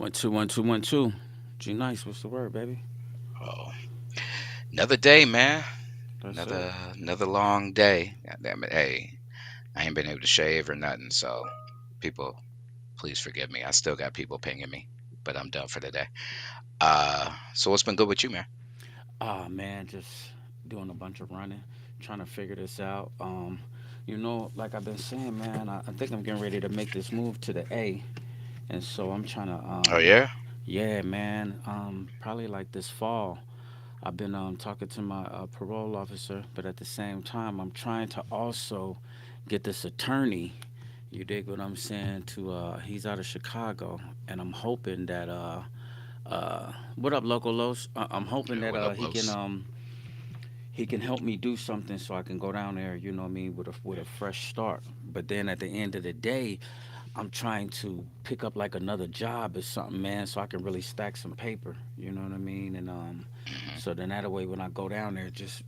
One, two, 1, 2, 1, 2. G nice. What's the word, baby? Oh, another day, man. That's it. Another long day. God damn it. Hey, I ain't been able to shave or nothing, so people, please forgive me. I still got people pinging me, but I'm done for the day. So what's been good with you, man? Ah, man, just doing a bunch of running, trying to figure this out. Like I've been saying, man, I think I'm getting ready to make this move to the A, and so I'm trying to, Oh yeah. yeah, man, probably like this fall. I've been talking to my parole officer, but at the same time, I'm trying to also get this attorney. You dig what I'm saying? He's out of Chicago, and I'm hoping that what up, local Los? I'm hoping Yeah, that what up, he can help me do something so I can go down there. You know what I mean, with a fresh start. But then at the end of the day, I'm trying to pick up like another job or something, man, so I can really stack some paper. You know what I mean? And hmm so then that way when I go down there, just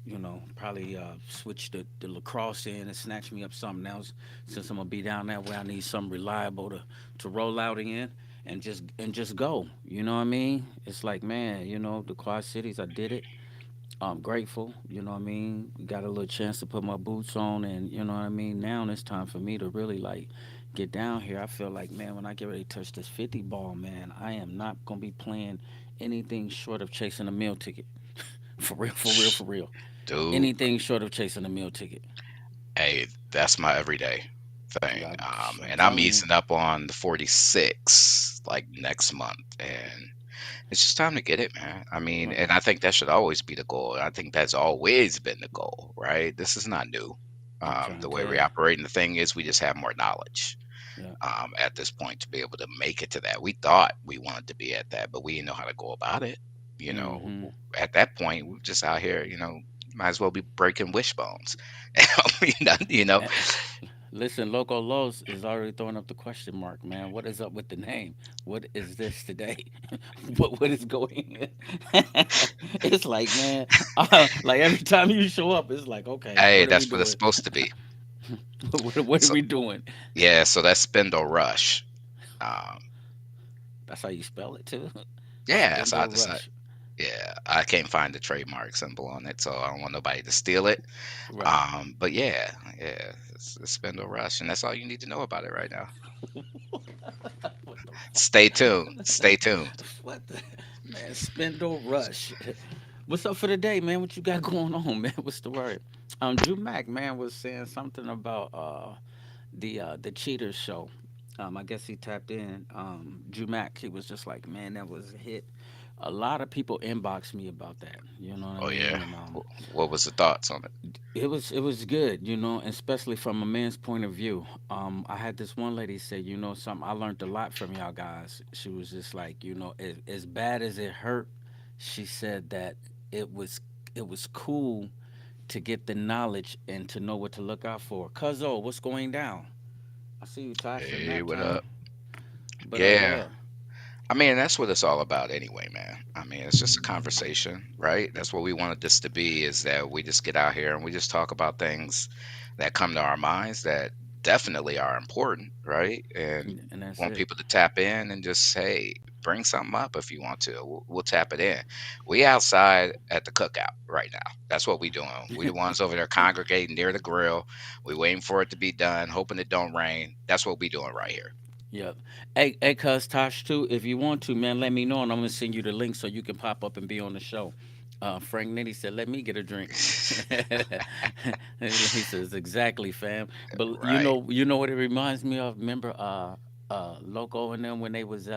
probably switch the lacrosse in and snatch me up something else. Since I'm gonna be down that way, I need something reliable to roll out in and just go. You know what I mean? It's like, man, the Quad Cities, I did it. I'm grateful, you know what I mean? Got a little chance to put my boots on, and you know what I mean? Now it's time for me to really like get down here. I feel like, man, when I get ready to touch this 50 ball, man, I am not going to be playing anything short of chasing a meal ticket. For real, for real, for real. Dude, Anything short of chasing a meal ticket. hey, that's my everyday thing. Yeah, I'm And I'm telling you. easing up on the 46 like next month, and it's just time to get it, man. I mean, Right. and I think that should always be the goal. I think that's always been the goal, right? This is not new. I'm trying The to way tell we you. operate, and the thing is, we just have more knowledge Yeah. at this point to be able to make it to that. We thought we wanted to be at that, but we didn't know how to go about it. You know, Mm-hmm. at that point, we are just out here, might as well be breaking wishbones. You know. Listen, Loco Los is already throwing up the question mark, man. What is up with the name? What is this today? what is going? It's like, man, like every time you show up, it's like, okay, Hey, what are we that's what it's doing? supposed to be. What are So we doing? yeah, so that's Spindle Rush. Um, That's how you spell it too. yeah, so I Spindle decided. Rush. Yeah, I can't find the trademark symbol on it, so I don't want nobody to steal it. Right. But yeah, yeah, it's Spindle Rush, and that's all you need to know about it right now. What the fuck? Stay tuned. Stay tuned. What the man? Spindle Rush. What's up for the day, man? What you got going on, man? What's the word? Drew Mack, man, was saying something about the Cheaters show. I guess he tapped in. Drew Mack, he was just like, man, that was a hit. A lot of people inboxed me about that. You know what I Oh mean? yeah. And What was the thoughts on it? it was good, especially from a man's point of view. I had this one lady say, something. I learned a lot from y'all guys. She was just like, as bad as it hurt, she said that it was it was cool to get the knowledge and to know what to look out for. Cuzzo, what's going down? I see you, Tasha. Hey, Nap what time. up? But Yeah. yeah, I mean, that's what it's all about anyway, man. I mean, it's just a conversation, right? That's what we wanted this to be, is that we just get out here and we just talk about things that come to our minds that definitely are important, right? And and that's want it. people to tap in and just say, bring something up if you want to. We'll tap it in. We outside at the cookout right now. That's what we doing. We the ones over there congregating near the grill. We waiting for it to be done, hoping it don't rain. That's what we doing right here. Yep. Hey, cuz Tosh too. If you want to, man, let me know, and I'm gonna send you the link so you can pop up and be on the show. Frank Nitty said, "Let me get a drink." He says, "Exactly, fam." But Right. you know what it reminds me of. Remember, Loco and them when they was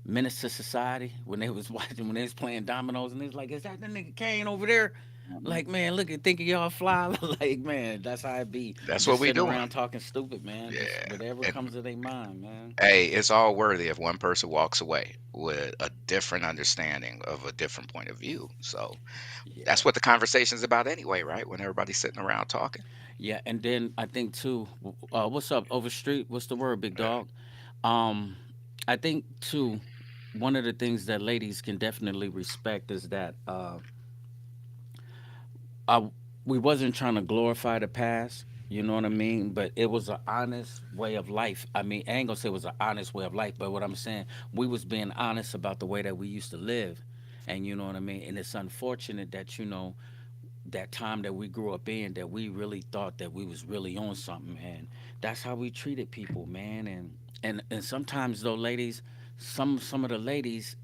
Menace to Society when they was watching when they was playing dominoes and they was like, "Is that the nigga Kane over there?" Mhm. Like, man, look at think of y'all fly. Like, man, that's how it be. That's what Just we sitting doing. around talking stupid, man. Just Yeah. whatever And comes to their mind, man. hey, it's all worthy if one person walks away with a different understanding of a different point of view. So Yeah. that's what the conversation's about anyway, right? When everybody's sitting around talking. Yeah, and then I think too, what's up, Overstreet? What's the word, big dog? Um, I think too, one of the things that ladies can definitely respect is that I, we wasn't trying to glorify the past. You know what I mean? But it was an honest way of life. I mean, I ain't gonna say it was an honest way of life, but what I'm saying, we was being honest about the way that we used to live. And you know what I mean? And it's unfortunate that, that time that we grew up in, that we really thought that we was really on something, and that's how we treated people, man. And sometimes though, ladies, some of the ladies,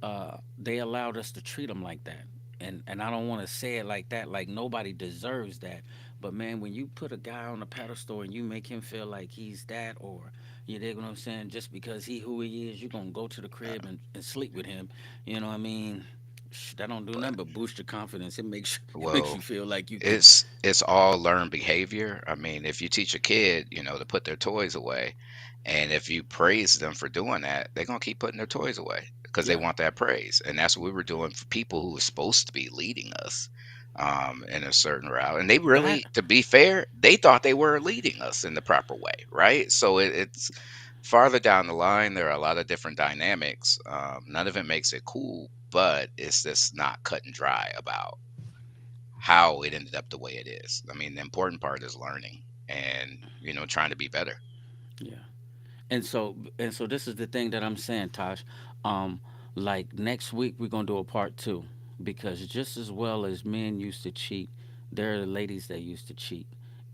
they allowed us to treat them like that. And I don't want to say it like that, like nobody deserves that. But man, when you put a guy on a pedestal and you make him feel like he's that, or you dig what I'm saying, just because he who he is, you gonna go to the crib and sleep with him. You know what I mean? That don't do But nothing but boost your confidence. It makes it makes well, you feel like you can. it's all learned behavior. I mean, if you teach a kid, to put their toys away, and if you praise them for doing that, they're gonna keep putting their toys away because they Yeah, want that praise. And that's what we were doing for people who were supposed to be leading us in a certain route. And they that really, to be fair, they thought they were leading us in the proper way, right? So it's farther down the line. There are a lot of different dynamics. None of it makes it cool, but it's just not cut and dry about how it ended up the way it is. I mean, the important part is learning and, trying to be better. yeah. And so this is the thing that I'm saying, Tosh. Um, like next week we're gonna do a part two, because just as well as men used to cheat, there are ladies that used to cheat.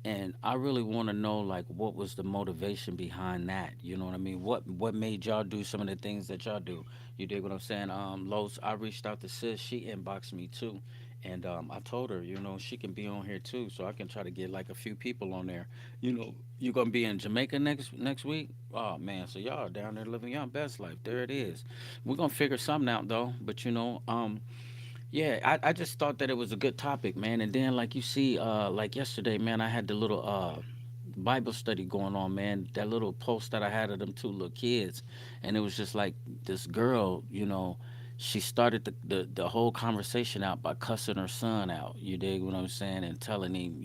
And I really want to know, like, what was the motivation behind that? You know what I mean? What made y'all do some of the things that y'all do? You dig what I'm saying? Los, I reached out to sis. She inboxed me too, and I told her, she can be on here too, so I can try to get like a few people on there. You gonna be in Jamaica next week? Oh man, so y'all are down there living your best life. There it is. We're gonna figure something out though. But yeah, I just thought that it was a good topic, man. And then like you see, like yesterday, man, I had the little Bible study going on, man. That little post that I had of them two little kids, and it was just like this girl, she started the whole conversation out by cussing her son out. You dig what I'm saying? And telling him,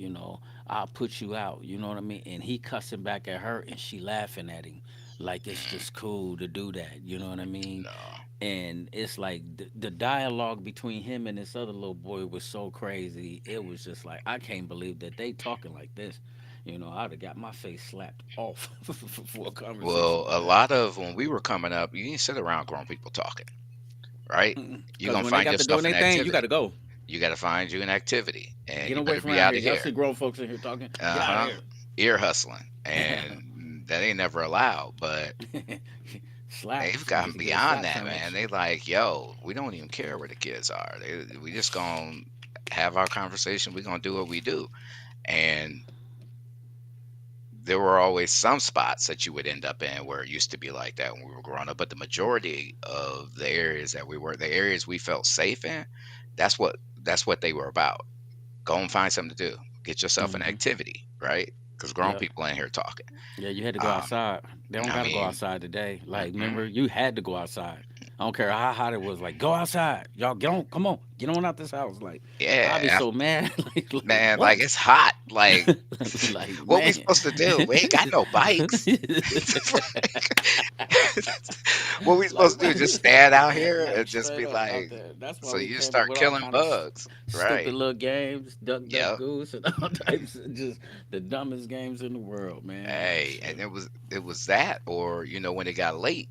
I'll put you out. You know what I mean? And he cussing back at her, and she laughing at him like it's Mm, just cool to do that. You know what I mean? no. And it's like the dialogue between him and this other little boy was so crazy. It was just like, I can't believe that they talking like this. I'd have got my face slapped off for a conversation Well, like a that. lot of when we were coming up, you didn't sit around grown people talking, right? You're Because gonna when they find got to doing yourself an their thing, you got activity. to go. You got to find you an activity, and Get you away better from be around out here. of Y'all here. see grown folks in here talking. Get Uh out of huh. here. Ear hustling, and that ain't never allowed. But Slap. they've You gotten just get a beyond slap that, man. sandwich. They like, yo, we don't even care where the kids are. We just gonna have our conversation. We gonna do what we do, and there were always some spots that you would end up in where it used to be like that when we were growing up. But the majority of the areas that we were, the areas we felt safe in, that's what they were about. Go and find something to do. Get yourself an Hmm. activity, right? Because grown Yeah. people ain't here talking. Yeah, you had to go Um, outside. They don't I got to go mean, outside today. Like, mm-mm. remember, you had to go outside. I don't care how hot it was. Like, go outside. Y'all, get on. Come on. Get on out this house. Like, I'll be Yeah, so mad. like man, like what? it's hot. Like, like, what we man. supposed to do? We ain't got no bikes. What we like, supposed to do? Just stand out here like and just straight be up like, out there. That's why so we you came up start with all killing kind of bugs, stupid right? little games, duck Yep. goose, and all types of just the dumbest games in the world, man. Hey, Shit, and it was that, or when it got late,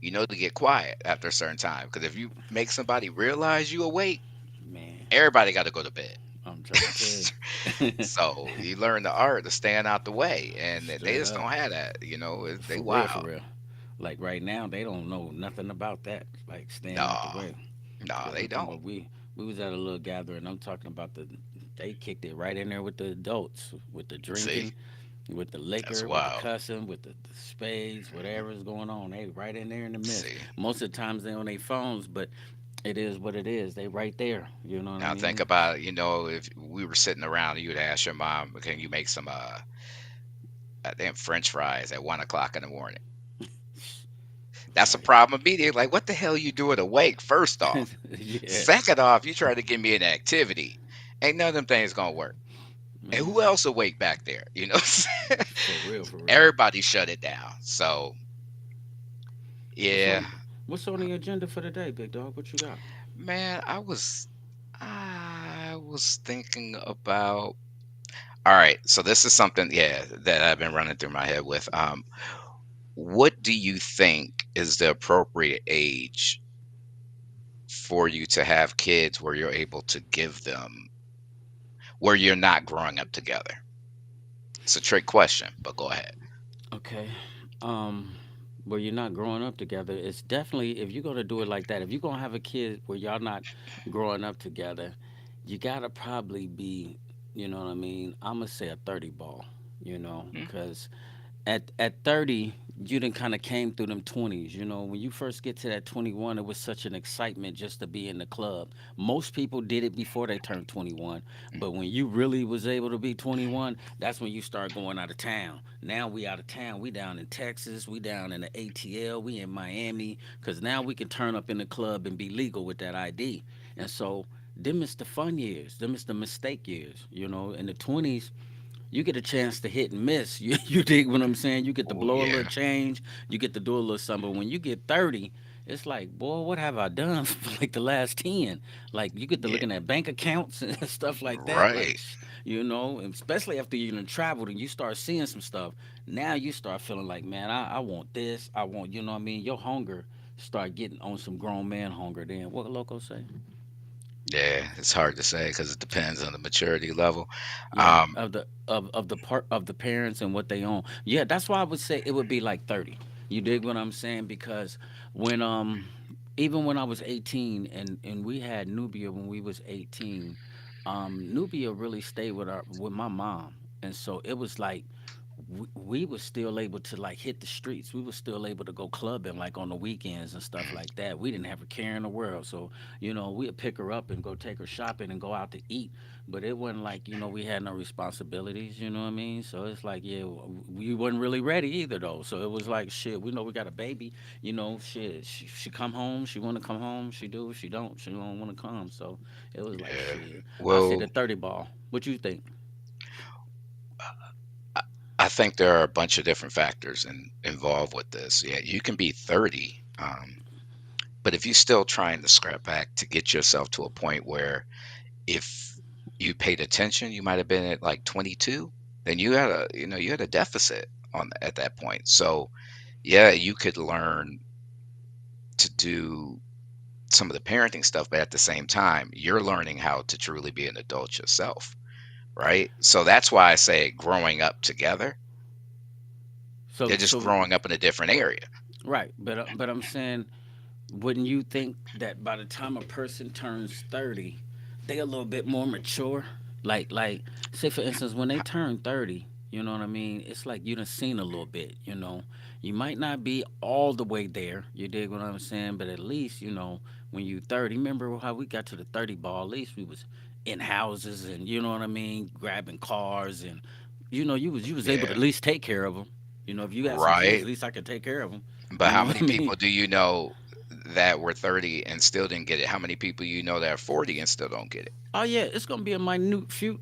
to get quiet after a certain time. Because if you make somebody realize you awake, man. everybody got to go to bed. I'm trying to tell you. So you learn the art of staying out the way, and they Straight just up. don't have that. They For real, for wild. real. Like right now, they don't know nothing about that. Like staying out the No, way. no, Cause they I'm talking don't. about we was at a little gathering. I'm talking about they kicked it right in there with the adults, with the See, drinking, with the that's liquor, with the wild. cussing, with the spades, Mhm. whatever's going on. They right in there in the midst. See, Most of the times they on their phones, but it is what it is. They right there. You know what I now think mean? about if we were sitting around and you'd ask your mom, "Can you make some damn French fries at 1 o'clock in the morning?" That's a Right. problem immediately. Like, what the hell you doing awake? First off, yeah, second off, you try to give me an activity. Ain't none of them things gonna work. And who man. else awake back there? For real, for real. Everybody shut it down. So What's yeah, on What's on the agenda for today, big dog? What you got? man, I was thinking about. All right. So this is something, yeah, that I've been running through my head with. What do you think is the appropriate age for you to have kids where you're able to give them, where you're not growing up together? It's a trick question, but go ahead. Okay. Um, where you're not growing up together, it's definitely if you're gonna do it like that, if you're gonna have a kid where y'all not growing up together, you gotta probably be, you know what I mean? I'm gonna say a 30 ball, Mm, because at 30 you done kind of came through them 20s. When you first get to that 21, it was such an excitement just to be in the club. Most people did it before they turned 21, mm, but when you really was able to be 21, that's when you start going out of town. Now we out of town, we down in Texas, we down in the ATL, we in Miami, because now we can turn up in the club and be legal with that ID. And so them is the fun years, them is the mistake years. In the 20s, you get a chance to hit and miss. You dig what I'm saying? You get to oh, blow a little yeah, change, you get to do a little something. But when you get 30, it's like, boy, what have I done for like the last 10? Like you get to yeah, looking at bank accounts and stuff like that. right. And especially after you done traveled and you start seeing some stuff. Now you start feeling like, man, I want this. I want, you know what I mean? Your hunger start getting on some grown man hunger. Then what Loco say? Yeah, it's hard to say because it depends on the maturity level. Yeah, Um, of the part of the parents and what they own. Yeah, that's why I would say it would be like 30. You dig what I'm saying? Because when even when I was 18 and we had Nubia when we was 18, Nubia really stayed with my mom, and so it was like we was still able to like hit the streets. We was still able to go clubbing like on the weekends and stuff mm, like that. We didn't have a care in the world. So, we'd pick her up and go take her shopping and go out to eat. But it wasn't like, we had no responsibilities, you know what I mean? So it's like, yeah, we wasn't really ready either though. So it was like, shit, we know we got a baby, shit, she come home, she want to come home, she do, she don't want to come. So it was like, yeah. shit. I say the Well, 30 ball. What you think? I, I think there are a bunch of different factors involved with this. Yeah, you can be 30, but if you're still trying to scrap back to get yourself to a point where if you paid attention, you might have been at like 22, then you had a deficit on at that point. So, yeah, you could learn to do some of the parenting stuff, but at the same time, you're learning how to truly be an adult yourself, right? So that's why I say growing up together, they're So, just so growing up in a different area. right, but I'm saying, wouldn't you think that by the time a person turns 30, they a little bit more mature? Like, say for instance, when they turn 30, you know what I mean? It's like you done seen a little bit. You might not be all the way there. You dig what I'm saying? But at least, when you 30, remember how we got to the 30 ball? At least we was in houses and you know what I mean, grabbing cars and you was able to Yeah, at least take care of them. If you got some kids, right. at least I could take care of them. But You how know what many I mean? people do you know that were 30 and still didn't get it? How many people you know that are 40 and still don't get it? Oh yeah, it's gonna be a minute few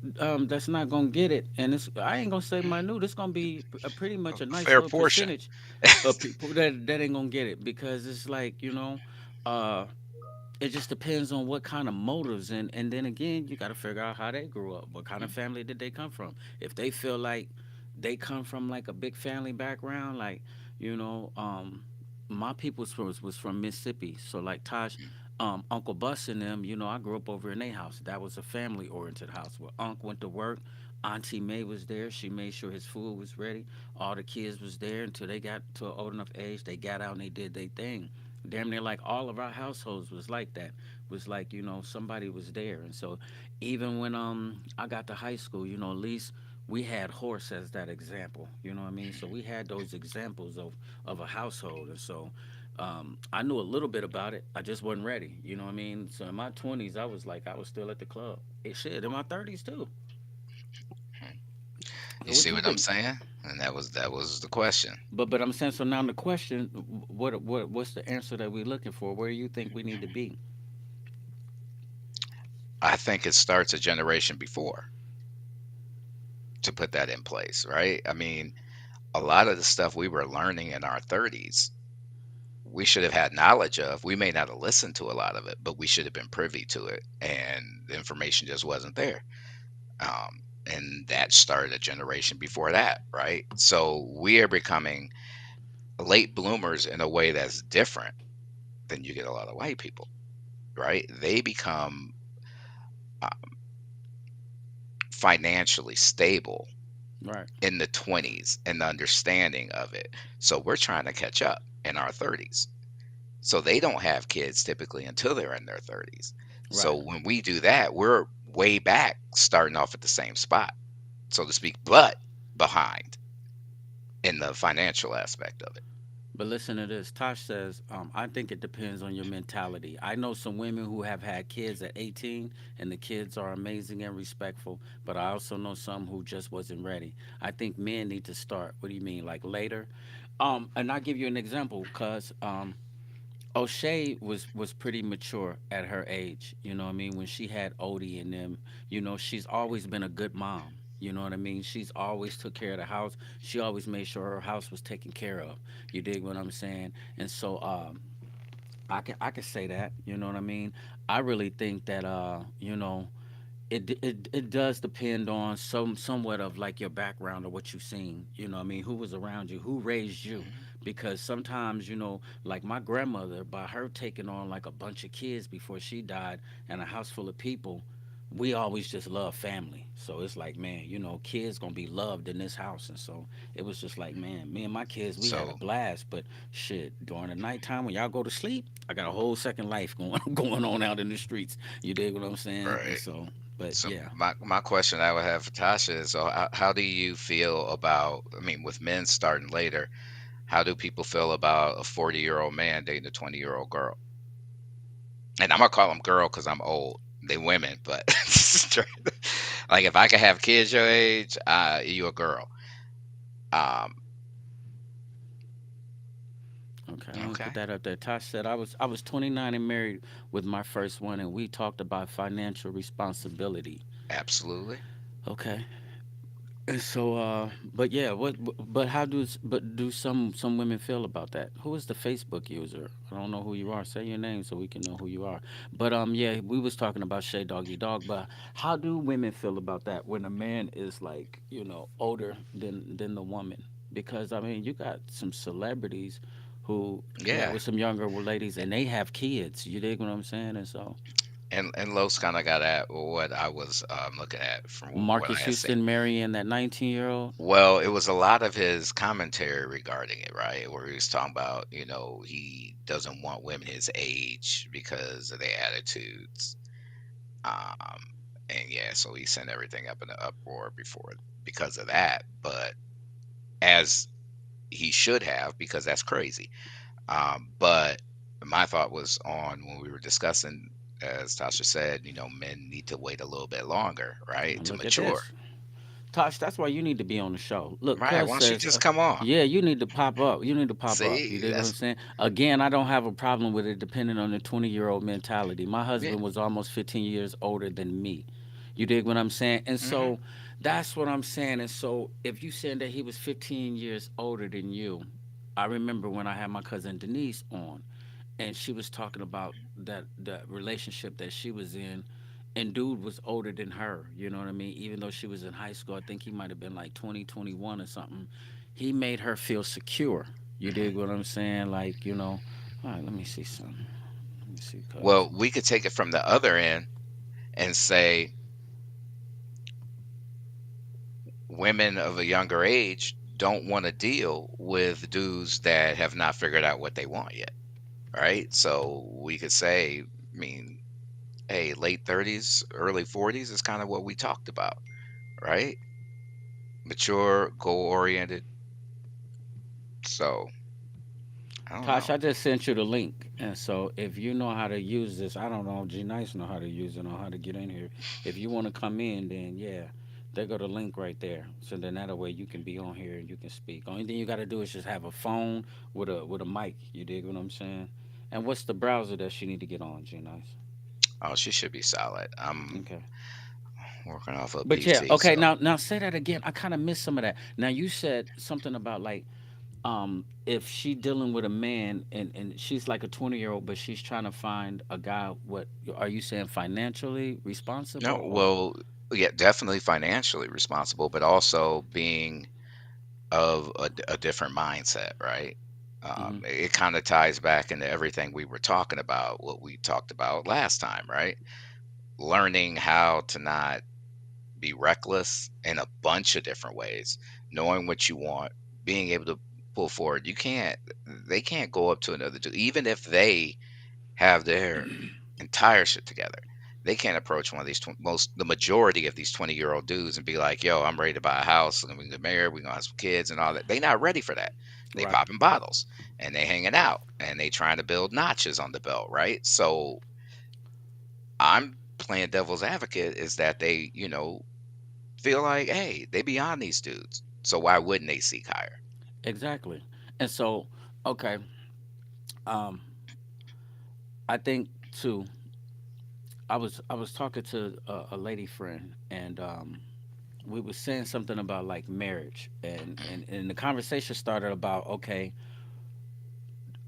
that's not gonna get it, and I ain't gonna say Mm, minute. It's gonna be a pretty much a a nice fair little portion. percentage of people that ain't gonna get it because it's like uh, it just depends on what kind of motives and then again you got to figure out how they grew up, what kind of Mm, family did they come from. If they feel like they come from like a big family background, like you know um my people's was from Mississippi, so like Tosh, mm, Uncle Bus and them, I grew up over in their house. That was a family oriented house where Unc went to work. Auntie May was there. She made sure his food was ready. All the kids was there until they got to an old enough age. They got out and they did their thing. Damn near like all of our households was like that. Was like somebody was there, and so even when I got to high school, at least we had horse as that example. You know what I mean? So we had those examples of a household, and so I knew a little bit about it. I just wasn't ready. You know what I mean? So in my 20s, I was still at the club. It shit in my 30s too. mm. So You what see you what I'm think? saying? And that was the question. But I'm saying, so now the question, what's the answer that we're looking for? Where do you think we need to be? I think it starts a generation before to put that in place, right? I mean, a lot of the stuff we were learning in our 30s, we should have had knowledge of. We may not have listened to a lot of it, but we should have been privy to it, and the information just wasn't there. and that started a generation before that, right? So we are becoming late bloomers in a way that's different than you get a lot of white people, right? They become uh, financially stable Right. in the 20s and the understanding of it. So we're trying to catch up in our 30s. So they don't have kids typically until they're in their 30s. So Right. when we do that, we're way back starting off at the same spot, so to speak, but behind in the financial aspect of it. But listen to this. Tosh says, I think it depends on your mentality. I know some women who have had kids at 18 and the kids are amazing and respectful, but I also know some who just wasn't ready. I think men need to start. What do you mean, like later? And I'll give you an example because O'Shea was pretty mature at her age. You know what I mean? When she had Odie and them, she's always been a good mom. You know what I mean? She's always took care of the house. She always made sure her house was taken care of. You dig what I'm saying? And so I can say that. You know what I mean? I really think that it does depend on somewhat of like your background or what you've seen. You know what I mean? Who was around you? Who raised you? Mhm. Because sometimes, like my grandmother, by her taking on like a bunch of kids before she died and a house full of people, we always just love family. So it's like, man, kids gonna be loved in this house. And so it was just like, man, me and my kids, we had a So, blast. But shit, during the nighttime when y'all go to sleep, I got a whole second life going going on out in the streets. You dig what I'm saying? And right. so, but So yeah. my question I would have for Tasha is, so how do you feel about, I mean, with men starting later, how do people feel about a 40-year-old man dating a 20-year-old girl? And I'm gonna call them girl because I'm old. They women, but like if I could have kids your age, you a girl. Um, Okay, I'm gonna put okay, that up there. Tosh said I was 29 and married with my first one, and we talked about financial responsibility. absolutely. Okay, and so but yeah, but do some women feel about that? Who is the Facebook user? I don't know who you are. Say your name so we can know who you are. But yeah, we was talking about Shay Doggy Dog. But how do women feel about that when a man is like older than the woman? Because I mean, you got some celebrities who got Yeah, with some younger ladies and they have kids. You dig what I'm saying? And so and Los kind of got at what I was looking at from what I Marcus had seen. Houston marrying that 19-year-old. Well, it was a lot of his commentary regarding it, right? Where he was talking about, he doesn't want women his age because of their attitudes. Um, and yeah, so he sent everything up in an uproar before because of that. But as he should have, because that's crazy. But my thought was on when we were discussing, as Tasha said, men need to wait a little bit longer, right, to Look at mature. this. Tosh, that's why you need to be on the show. Look, Right? Cuz Why don't you says, just come on? yeah, you need to pop up. You need to pop up. You See, dig what I'm that's saying? Again, I don't have a problem with it depending on the 20-year-old mentality. My yeah. husband was almost 15 years older than me. You dig what I'm saying? And Hmm. so that's what I'm saying. And so if you saying that he was 15 years older than you, I remember when I had my cousin Denise on, and she was talking about that relationship that she was in, and dude was older than her. You know what I mean? Even though she was in high school, I think he might have been like 20, 21 or something. He made her feel secure. You Hmm. dig what I'm saying? Like, all right, let me see something. Let me see, cuz. Well, we could take it from the other end and say women of a younger age don't want to deal with dudes that have not figured out what they want yet, right? So we could say, I mean, hey, late 30s, early 40s is kind of what we talked about, right? Mature, goal oriented. So I don't Tosh, know. I just sent you the link. And so if you know how to use this, I don't know, G Nice know how to use it, know how to get in here. If you want to come in, then yeah, there go the link right there. So then that way you can be on here and you can speak. Only thing you got to do is just have a phone with a mic. You dig what I'm saying? And what's the browser that she need to get on, G Nice? Oh, she should be solid. I'm Okay. working off a But yeah, PC, okay. so Now say that again. I kind of missed some of that. Now you said something about like if she dealing with a man and she's like a 20-year-old but she's trying to find a guy, what are you saying, financially responsible no. or Well, yeah, definitely financially responsible, but also being of a different mindset, right? Hmm. It kind of ties back into everything we were talking about, what we talked about last time, right? Learning how to not be reckless in a bunch of different ways, knowing what you want, being able to pull forward. They can't go up to another dude, even if they have their entire shit together. They can't approach one of these the majority of these 20-year-old dudes and be like, "Yo, I'm ready to buy a house and we can get married, we gonna have some kids and all that." They not ready for that. They Right. popping bottles and they hanging out and they trying to build notches on the belt, right? So I'm playing devil's advocate is that they, feel like, hey, they beyond these dudes. So why wouldn't they seek higher? Exactly. And so, okay, um, I think too. I was talking to a lady friend, and we were saying something about like marriage, and, Mhm. and the conversation started about, okay,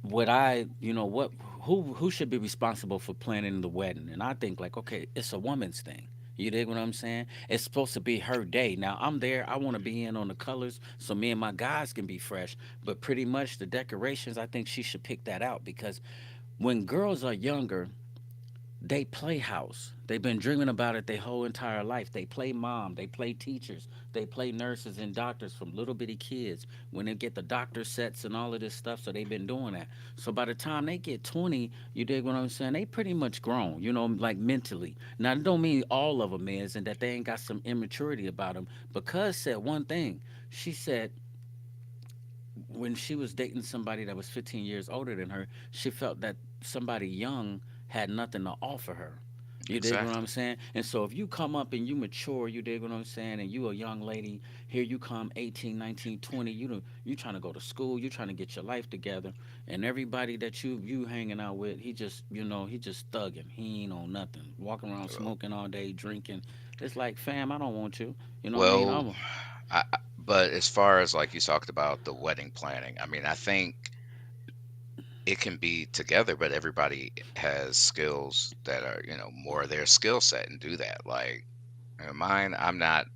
would I, what, who should be responsible for planning the wedding? And I think like, okay, it's a woman's thing. You dig what I'm saying? It's supposed to be her day. Now I'm there. I want to be in on the colors so me and my guys can be fresh. But pretty much the decorations, I think she should pick that out because when girls are younger, they play house. They've been dreaming about it their whole entire life. They play mom, they play teachers, they play nurses and doctors from little bitty kids when they get the doctor sets and all of this stuff. So they've been doing that. So by the time they get 20, you dig what I'm saying? They pretty much grown, like mentally. Now, it don't mean all of them is and that they ain't got some immaturity about them. Because said one thing. She said when she was dating somebody that was 15 years older than her, she felt that somebody young had nothing to offer her. You dig what I'm Exactly. saying? And so if you come up and you mature, you dig what I'm saying, and you a young lady, here you come 18, 19, 20, you trying to go to school, you trying to get your life together, and everybody that you hanging out with, he just thugging. He ain't on nothing. Walking around Well, smoking all day, drinking. It's like, fam, I don't want you. You know what I mean? well, but as far as like you talked about the wedding planning, I mean, I think it can be together, but everybody has skills that are, more their skill set and do that. Like mine, I'm not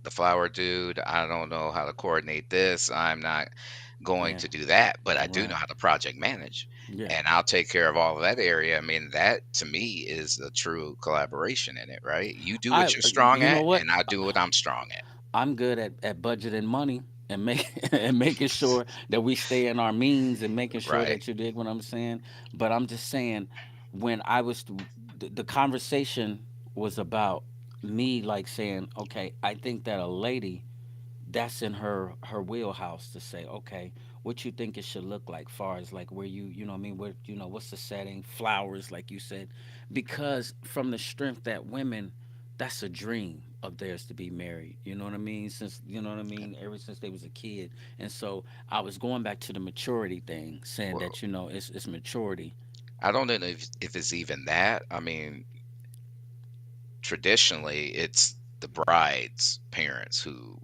the flower dude. I don't know how to coordinate this. I'm not going Yeah. to do that, but I do know Right. how to project manage Yeah. and I'll take care of all of that area. I mean, that to me is a true collaboration in it, right? You do what you're strong You know at, what? and I do what I'm strong at. I'm good at budgeting money and and making sure that we stay in our means and making sure Right. that you dig what I'm saying. But I'm just saying, when I was the conversation was about me like saying, okay, I think that a lady that's in her wheelhouse to say, okay, what you think it should look like, far as like where you know what I mean, where what's the setting, flowers, like you said, because from the strength that women, that's a dream of theirs to be married. You know what I mean? Since you know what I mean, ever since they was a kid, and so I was going back to the maturity thing, saying Well, that it's maturity. I don't know if it's even that. I mean, traditionally, it's the bride's parents who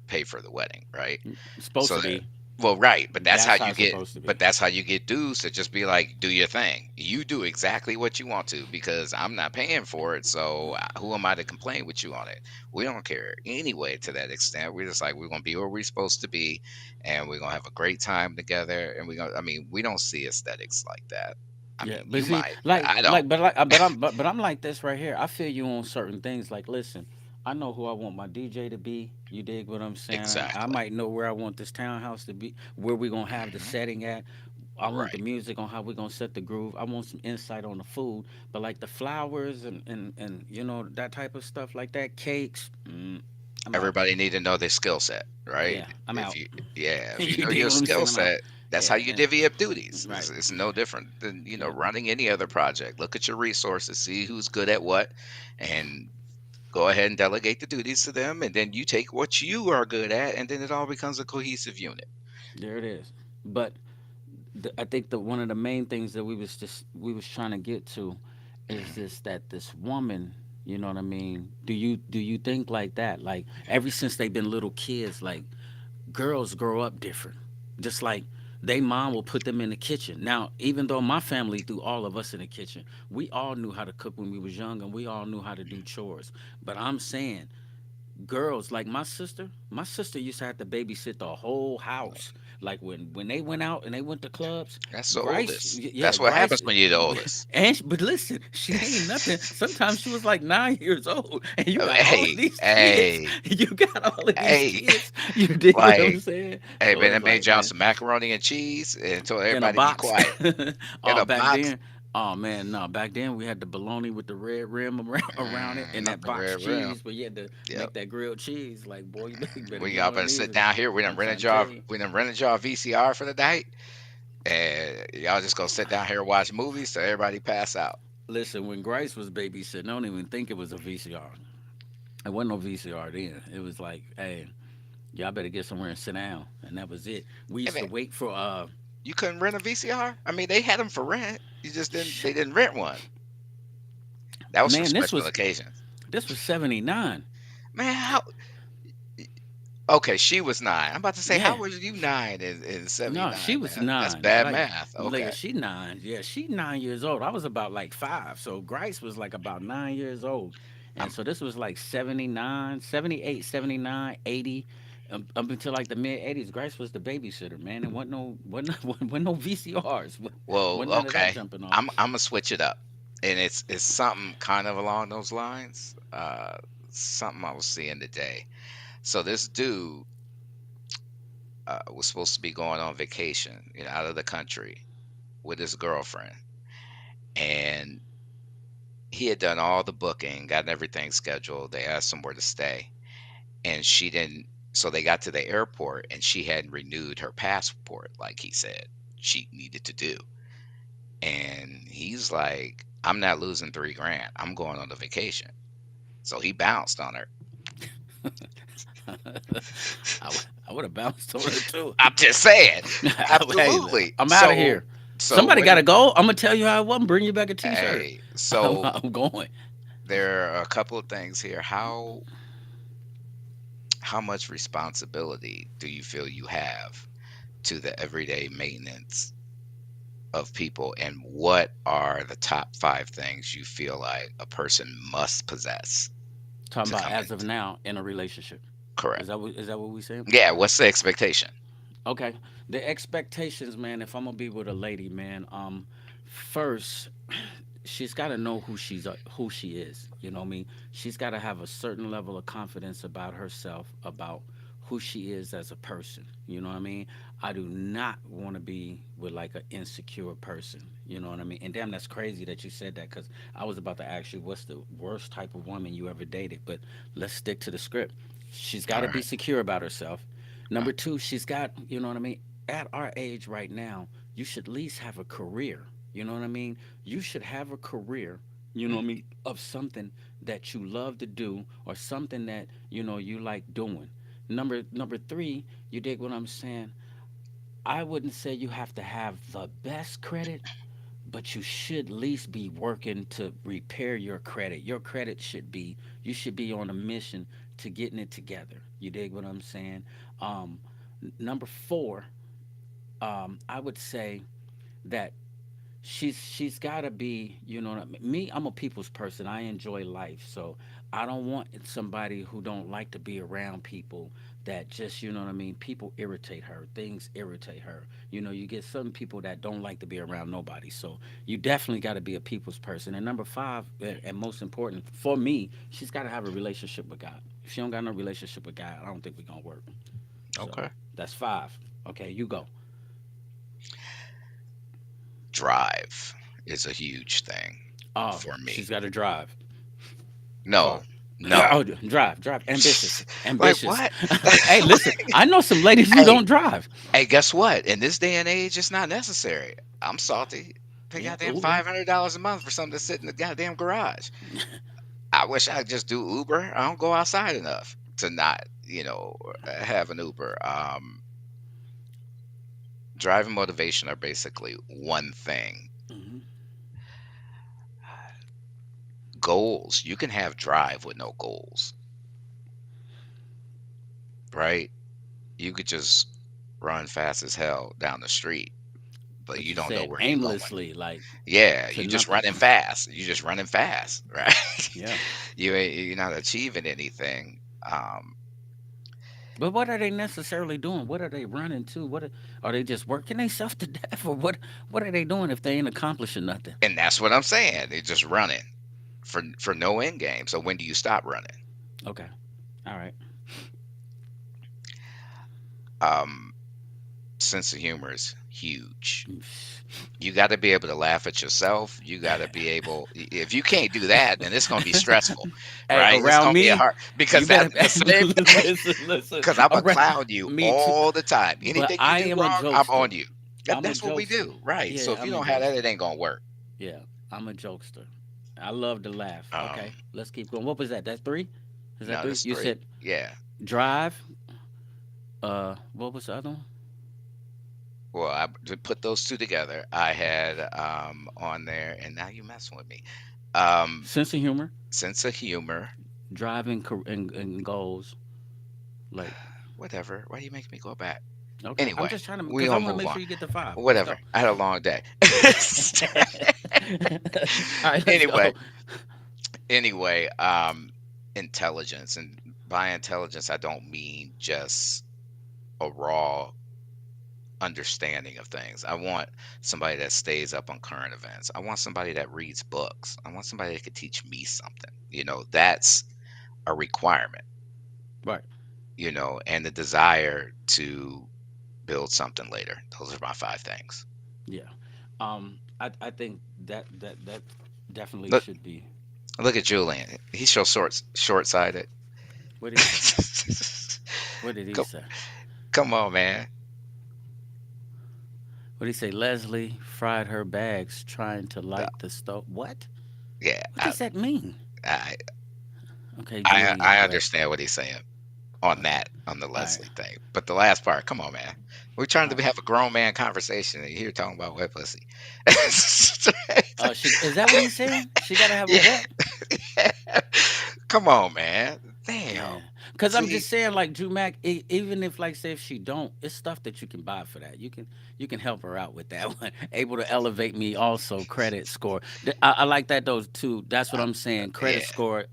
pay for the wedding, right? It's supposed So to that be. well, right, That's how it's supposed to but be. that's how you get dudes to just be like, "Do your thing. You do exactly what you want to because I'm not paying for it. So who am I to complain with you on it? We don't care anyway to that extent. We're just like we're gonna be where we're supposed to be, and we're gonna have a great time together. And we gonna, I mean, we don't see aesthetics like that. I Yeah, mean, but you see, might, but I don't. but I'm like this right here. I feel you on certain things. Like, listen, I know who I want my DJ to be. You dig what I'm saying? I Exactly. might know where I want this townhouse to be, where we gonna have the Hmm. setting at. I want the Right. music on how we gonna set the groove. I want some insight on the food, but like the flowers and that type of stuff like that, cakes. I'm out. Everybody need to know their skill set, right? Yeah, I'm If out. you yeah, if you You know dig your what I'm skill saying? I'm out. set, that's how Yeah, you and divvy up duties. right. It's no different than, Yeah. running any other project. Look at your resources, see who's good at what, and go ahead and delegate the duties to them, and then you take what you are good at, and then it all becomes a cohesive unit. There it is. But I think that one of the main things that we was trying to get to is Mhm. this, that this woman, you know what I mean? Do you think like that? Like ever since they've been little kids, like girls grow up different. Just like they mom will put them in the kitchen. Now, even though my family threw all of us in the kitchen, we all knew how to cook when we was young, and we all knew how to do chores. But I'm saying, girls like my sister used to have to babysit the whole house. Like when they went out and they went to clubs, That's the Grice, oldest. yeah, That's what Grice, happens when you're the oldest. but listen, she ain't nothing. Sometimes she was like 9 years old, and you got all of Hey, these kids. hey, You got all of these hey, kids. You dig what I'm like, saying? hey, So man, I it's made like, y'all man, some macaroni and cheese and told in a everybody be box. quiet. In Oh, a back box. then, oh man, no, back then we had the bologna with the red rim around it, and Not that the box red rim. cheese, but you had to Yep. make that grilled cheese. Like, boy, you better We get all one of better these. sit down here. I'm trying to tell you. We done rented y'all a VCR for the night, and y'all just gonna sit down here and watch movies so everybody pass out. Listen, when Grace was babysitting, I don't even think it was a VCR. It wasn't no VCR then. It was like, hey, y'all better get somewhere and sit down, and that was it. We Hey used man, to wait for you couldn't rent a VCR? I mean, they had them for rent. You just didn't. sh- They didn't rent one. That was for man, this special was occasions. this was '79. Man, how? Okay, she was 9. I'm about to say, how Yeah. was you 9 in No, she 79, was man? That's 9. bad Like, math. yeah, Okay. she 9. Yeah, she 9 years old. I was about like 5. So Grice was like about 9 years old. And I'm so this was like 79, 78, 79, 80, up until like the mid 80s. Grice was the babysitter, man. And wasn't no VCRs. well, Wasn't none of that okay. jumping on. I'm gonna switch it up. And it's something kind of along those lines. Something I was seeing today. So this dude was supposed to be going on vacation, out of the country with his girlfriend, and he had done all the booking, gotten everything scheduled. They asked him where to stay, and she didn't. So they got to the airport, and she hadn't renewed her passport, like he said she needed to do. And he's like, "I'm not losing 3 grand. I'm going on the vacation." So he bounced on her. I would have bounced on her too. I'm just saying, Hey, absolutely. I'm out of So, here. so Somebody what? got to go. I'm going to tell you how it was. Bring you back a t shirt. Hey, I'm, so I'm going. there are a couple of things here. How much responsibility do you feel you have to the everyday maintenance of people, and what are the top 5 things you feel like a person must possess Talking to about come as in? of now in a relationship. Correct. Is that what we saying? Yeah, what's the expectation? Okay. The expectations, man, if I'm gonna be with a lady, man, first she's gotta know who she is. You know what I mean? She's gotta have a certain level of confidence about herself, about who she is as a person. You know what I mean? I do not want to be with like an insecure person. You know what I mean? And damn, that's crazy that you said that because I was about to ask you what's the worst type of woman you ever dated. But let's stick to the script. She's got All to be right. secure about herself. Uh, Number two, she's got, you know what I mean? At our age right now, you should at least have a career. You know what I mean? You should have a career, you know what I mean, of something that you love to do or something that, you like doing. Number three, you dig what I'm saying? I wouldn't say you have to have the best credit, but you should at least be working to repair your credit. Your credit you should be on a mission to getting it together. You dig what I'm saying? Um, Number four, I would say that she's got to be, me, I'm a people's person. I enjoy life, so I don't want somebody who don't like to be around people that just, you know what I mean, people irritate her, things irritate her. You get some people that don't like to be around nobody, so you definitely got to be a people's person. And number five, and most important for me, she's got to have a relationship with God. If she don't got no relationship with God, I don't think we're gonna work. So okay. that's five. Okay, you go. Drive is a huge thing Oh, for she's me. got to drive No, car. no. Oh, drive. Ambitious, Like ambitious. what? Hey, listen, I know some ladies who Hey, don't drive. hey, guess what? In this day and age, it's not necessary. I'm salty. Pay Yeah, goddamn Uber. $500 a month for something to sit in the goddamn garage. I wish I could just do Uber. I don't go outside enough to not, have an Uber. Drive and motivation are basically one thing. Hmm. Goals. You can have drive with no goals, right? You could just run fast as hell down the street, but But you you don't know said where you're going. aimlessly, like Yeah, to you just nothing. running fast. You just running fast, right? Yeah. You're not achieving anything. But what are they necessarily doing? What are they running to? Are they just working themselves to death, or what are they doing if they ain't accomplishing nothing? And that's what I'm saying. They're just running for no end game. So when do you stop running? Okay. All right. Um, Sense of humor is huge. Mm. You got to be able to laugh at yourself. You got to be able. If you can't do that, then it's going to be stressful, Hey, right? It's around going to be a me, hard you because better that's the same. listen. Because I'm gonna Around clown you me too, all the time. but Anything you I do am a wrong, I'm jokester. on you. I'm a That's what we jokester. do, right? So Yeah, if you I'm a don't have that, jokester. it ain't gonna work. Yeah, I'm a jokester. I love to laugh. Um, Okay, let's keep going. What was that? That's three. Is that no, three? that's You three. said Yeah. drive. What was the other one? Well, to put those two together, I had on there, and now you messing with me. Um, Sense of humor, Sense of humor. driving, and goals. Like, Whatever. Why you make me go back? okay, I'm Anyway, just trying to we because I gonna want to move make on. sure you get to five. Let's Whatever. go. I had a long day. All right, let's Anyway, go. anyway, intelligence, and by intelligence, I don't mean just a raw understanding of things. I want somebody that stays up on current events. I want somebody that reads books. I want somebody that could teach me something. That's a requirement, Right. and the desire to build something later. Those are my five things. Yeah. I think that definitely Look, should be. look at Julian. He's so short sighted. What did he say? What did he come, say? come on, man. What did he say? Leslie fried her bags trying to No, light the stove. What? yeah, What does that mean? I, Okay, I Julian, go ahead. understand what he's saying on Okay. on the All right. Leslie thing. But the last part, come on, man. We're trying All to right. have a grown man conversation, and you're talking about wet pussy. She is that what he's saying? She got to have a Yeah, what? yeah. Come on, man. Damn. Yeah, because I'm See, just saying, like Drew Mac, even if, like, say, if she don't, it's stuff that you can buy for that. You can help her out with that one. Able to elevate me, also credit score. I like that though too. That's what I'm saying. Credit yeah, score,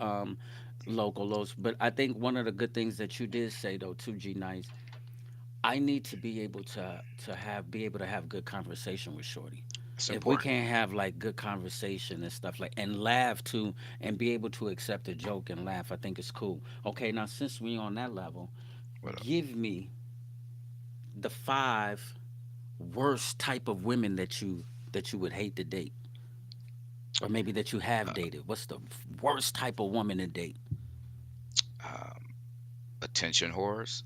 local lows. But I think one of the good things that you did say though, too, G Nice, I need to be able to be able to have good conversation with Shorty. it's If we important. can't have like good conversation and stuff like and laugh too and be able to accept a joke and laugh, I think it's cool. Okay, now since we on that level, What up? give me the five worst type of women that you would hate to date, or maybe that you have Uh, dated. What's the worst type of woman to date? um, attention whores.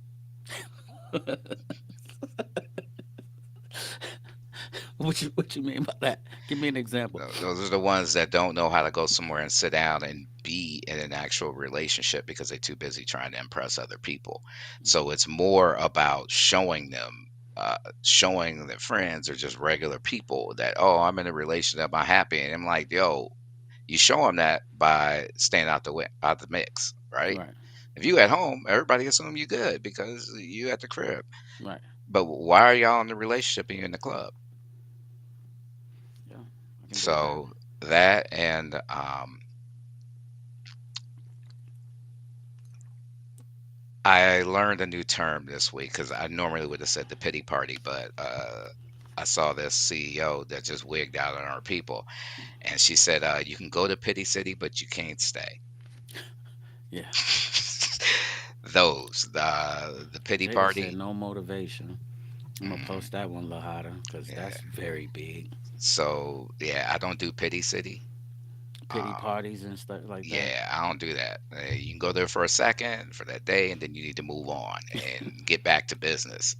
What you mean by that? Give me an example. Those are the ones that don't know how to go somewhere and sit down and be in an actual relationship because they're too busy trying to impress other people. So it's more about showing their friends or just regular people that, oh, I'm in a relationship, I'm happy, and I'm like, yo, you show them that by staying out the mix, right? Right, If you at home, everybody assume you good because you at the crib. right. But why are y'all in the relationship and you in the club? Yeah, I can dig that. So that and I learned a new term this week because I normally would have said the pity party, but I saw this CEO that just wigged out on our people, and she said, "You can go to Pity City, but you can't stay." Yeah, Those the pity Jada said party. no motivation. I'm gonna Mm, post that one, Lahada, because yeah. that's very big. So yeah, I don't do Pity City. Pity Um, parties and stuff like that. yeah, I don't do that. You can go there for a second for that day, and then you need to move on and get back to business.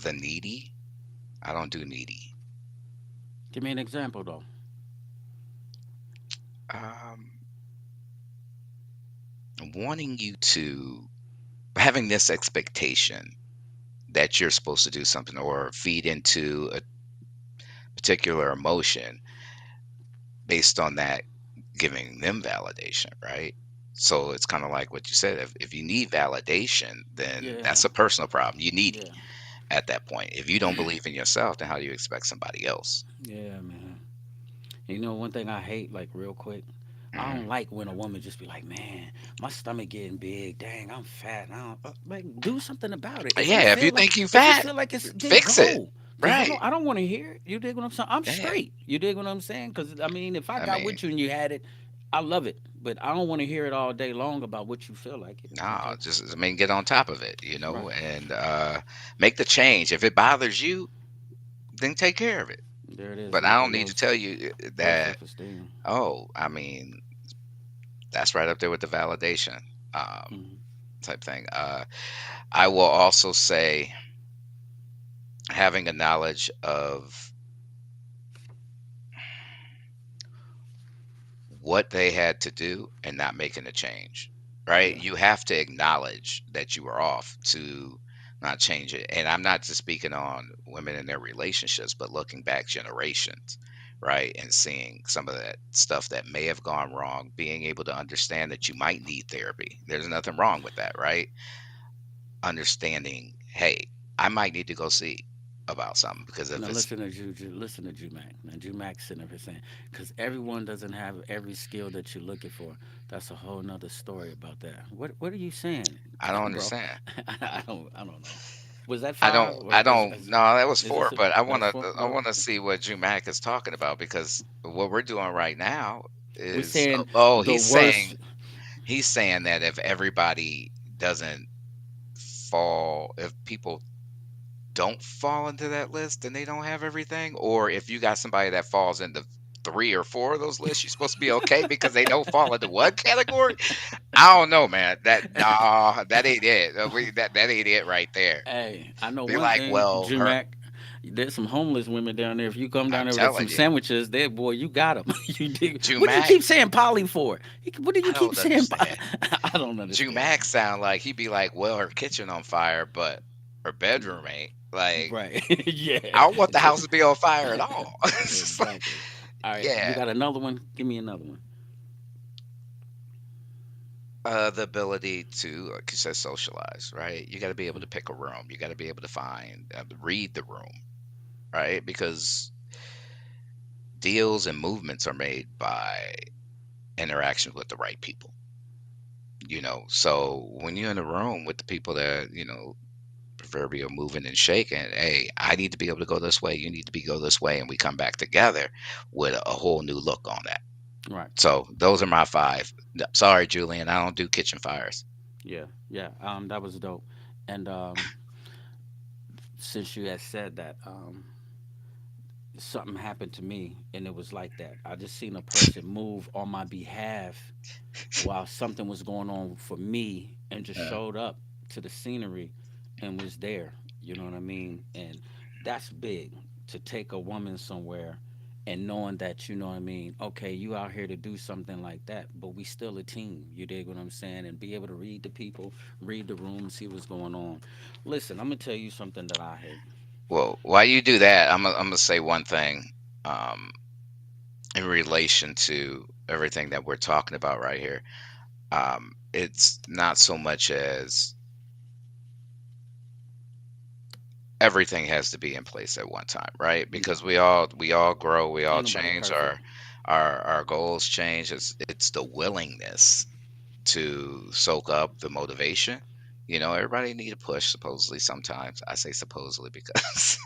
The needy. I don't do needy. Give me an example though. Um, Wanting you to having this expectation that you're supposed to do something or feed into a particular emotion based on that giving them validation, right? So it's kind of like what you said. If you need validation, then Yeah, that's a personal problem. You need it yeah, at that point. If you don't believe in yourself, then how do you expect somebody else? yeah, man. You know, one thing I hate, like real quick, I Hmm. don't like when a woman just be like, "Man, my stomach getting big. Dang, I'm fat." And I don't, like, do something about it. Yeah, if you think you If you fat, feel like it's, then fix it. go. Cause Right. I don't want to hear it. You dig what I'm saying? I'm Yeah. straight. You dig what I'm saying? Cause I mean, if I I got mean, with you and you had it, I love it. But I don't want to hear it all day long about what you feel like it. no, Okay. just I mean, get on top of it, Right. and make the change. If it bothers you, then take care of it. There it is. But I don't need to Low, tell you low that. self esteem. Oh, I mean, that's right up there with the validation um, Hmm. type thing. I will also say having a knowledge of what they had to do and not making a change, right? Yeah. You have to acknowledge that you were off to not change it. And I'm not just speaking on women in their relationships, but looking back generations, right? And seeing some of that stuff that may have gone wrong, being able to understand that you might need therapy. There's nothing wrong with that, right? Understanding, hey, I might need to go see about something because if Now it's, listen to Jumac. Now Jumac sitting up here saying, because everyone doesn't have every skill that you're looking for. That's a whole nother story about that. What are you saying, I don't bro? understand. I don't know. Was that I don't five or I don't no, that was is this 4, but I that was wanna four? I Go. wanna see what Jumac is talking about because what we're doing right now We're is saying the he's saying worst. that if everybody doesn't fall if people don't fall into that list, then they don't have everything, or if you got somebody that falls into 3 or 4 of those lists, you're supposed to be okay because they don't fall into one category? I don't know, man. That nah, that ain't it. That ain't it right there. Hey, I know Be one like, thing, well, her Jumac. There's some homeless women down there. If you come down I'm there with telling some you. sandwiches, there, boy, you got them. You dig? What do you Jumac, keep saying Polly for? What do you I keep don't saying? understand. I don't understand. Jumac sound like he'd be like, well, her kitchen on fire, but her bedroom ain't. Like, Right. Yeah. I don't want the Ju- house to be on fire at all. It's just like, exactly. All right. You yeah, got another one? Give me another one. the ability to, like you said, socialize, right? You got to be able to pick a room. You got to be able to read the room, right? Because deals and movements are made by interaction with the right people. So when you're in a room with the people that proverbial moving and shaking. Hey, I need to be able to go this way. You need to be go this way, and we come back together with a whole new look on that. Right. So those are my 5. Sorry, Julian, I don't do kitchen fires. Yeah. Yeah. That was dope. And since you had said that, something happened to me, and it was like that. I just seen a person move on my behalf while something was going on for me, and just Uh, showed up to the scenery and was there. You know what I mean? And that's big, to take a woman somewhere and knowing that, you know what I mean, okay, you out here to do something like that, but we still a team. You dig what I'm saying? And be able to read the people, read the room, see what's going on. Listen, I'm gonna tell you something that I hate. well, while you do that, I'm gonna say one thing um, in relation to everything that we're talking about right here. It's not so much as everything has to be in place at one time, right? Because No, we all grow, we all ain't nobody change, perfect. our goals change. It's the willingness to soak up the motivation. Everybody need a push supposedly sometimes. I say supposedly because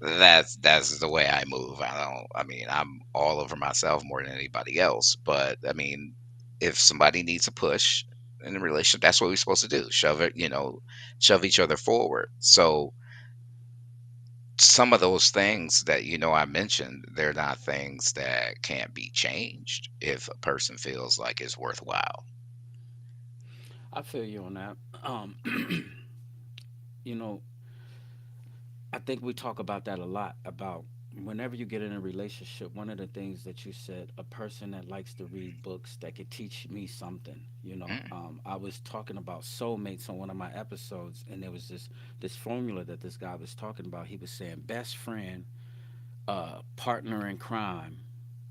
that's the way I move. I mean, I'm all over myself more than anybody else, but I mean, if somebody needs a push in a relationship, that's what we're supposed to do. Shove it, shove each other forward. So some of those things that I mentioned, they're not things that can't be changed if a person feels like it's worthwhile. I feel you on that. You know, I think we talk about that a lot. About whenever you get in a relationship, one of the things that you said, a person that likes to read books that could teach me something. Mm, I was talking about soulmates on one of my episodes, and there was this formula that this guy was talking about. He was saying best friend, partner in crime,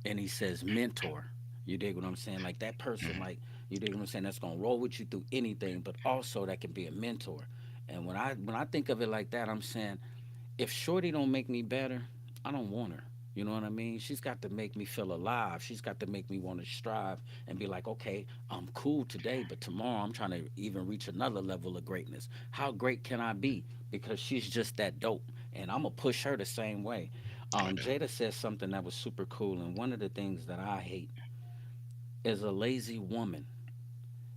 and he says mentor. You dig what I'm saying? Like that person, mm, like You dig what I'm saying? That's gonna roll with you through anything, but also that can be a mentor. And when I think of it like that, I'm saying if Shorty don't make me better, I don't want her. You know what I mean? She's got to make me feel alive. She's got to make me want to strive and be like, okay, I'm cool today, but tomorrow I'm trying to even reach another level of greatness. How great can I be? Because she's just that dope. And I'm going to push her the same way. Oh, yeah. Jada said something that was super cool. And one of the things that I hate is a lazy woman.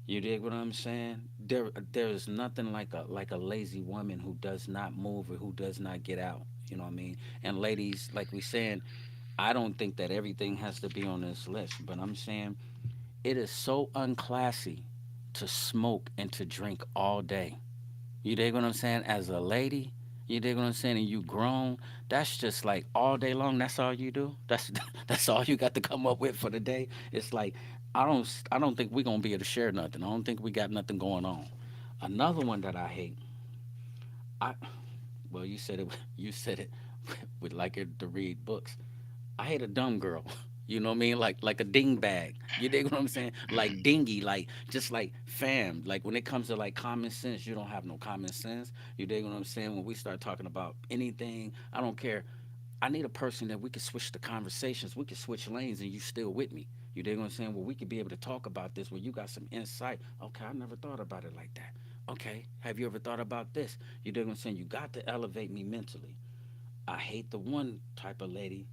You dig what I'm saying? There is nothing like a lazy woman who does not move or who does not get out. You know what I mean? And ladies, like we saying, I don't think that everything has to be on this list, but I'm saying it is so unclassy to smoke and to drink all day. You dig what I'm saying? As a lady, you dig what I'm saying? And you grown, that's just like all day long. That's all you do. That's that's all you got to come up with for the day. It's like I don't think we're gonna be able to share nothing. I don't think we got nothing going on. Another one that I hate. I well, you said it. You said it with like it to read books. I hate a dumb girl. You know what I mean? Like a dingbag. You dig what I'm saying? Like Mhm. dingy, like just like fam. Like when it comes to like common sense, you don't have no common sense. You dig what I'm saying? When we start talking about anything, I don't care. I need a person that we can switch the conversations. We can switch lanes and you still with me. You dig what I'm saying? Well, we could be able to talk about this where you got some insight. Okay, I never thought about it like that. Okay, have you ever thought about this? You dig what I'm saying? You got to elevate me mentally. I hate the one type of lady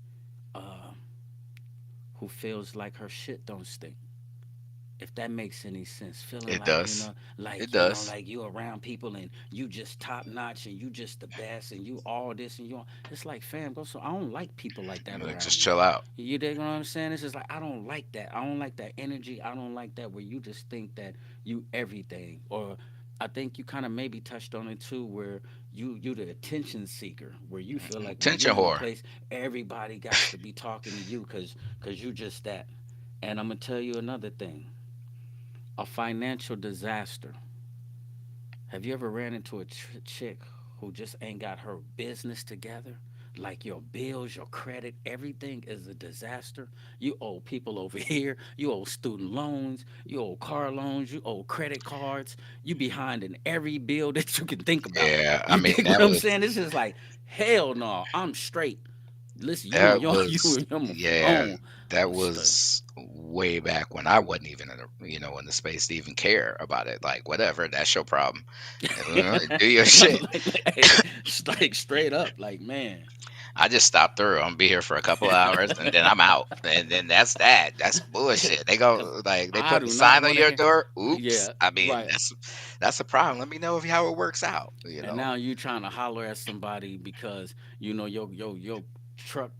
uh, who feels like her shit don't stink. If that makes any sense, feeling It like does. It does. like you around people and you just top notch and you just the best and you all this and you all, it's like fam, go. So I don't like people like that Like, around just me. chill out. You dig what I'm saying? It's just like I don't like that. I don't like that energy. I don't like that where you just think that you everything. Or I think you kind of maybe touched on it too, where you the attention seeker, where you feel like when Attention you in a whore. place, everybody got to be talking to you because you just that. And I'm gonna tell you another thing, a financial disaster. Have you ever ran into a chick who just ain't got her business together? Like your bills, your credit, everything is a disaster. You owe people over here. You owe student loans. You owe car loans. You owe credit cards. You behind in every bill that you can think about. Yeah, I You mean dig what I'm saying? This is like hell no. I'm straight. Listen, you on that your you was and your yeah, own. that I'm straight. was way back when I wasn't even in in the space to even care about it. Like whatever, that's your problem. Do your shit. Like straight up, like man. I just stopped through. I'm gonna be here for a couple hours and then I'm out. And then that's that. That's bullshit. They Cause go like they I put a do not sign on want to your hear. door. Oops. Yeah, I mean, right. that's a problem. Let me know how it works out. And now you trying to holler at somebody because you know your truck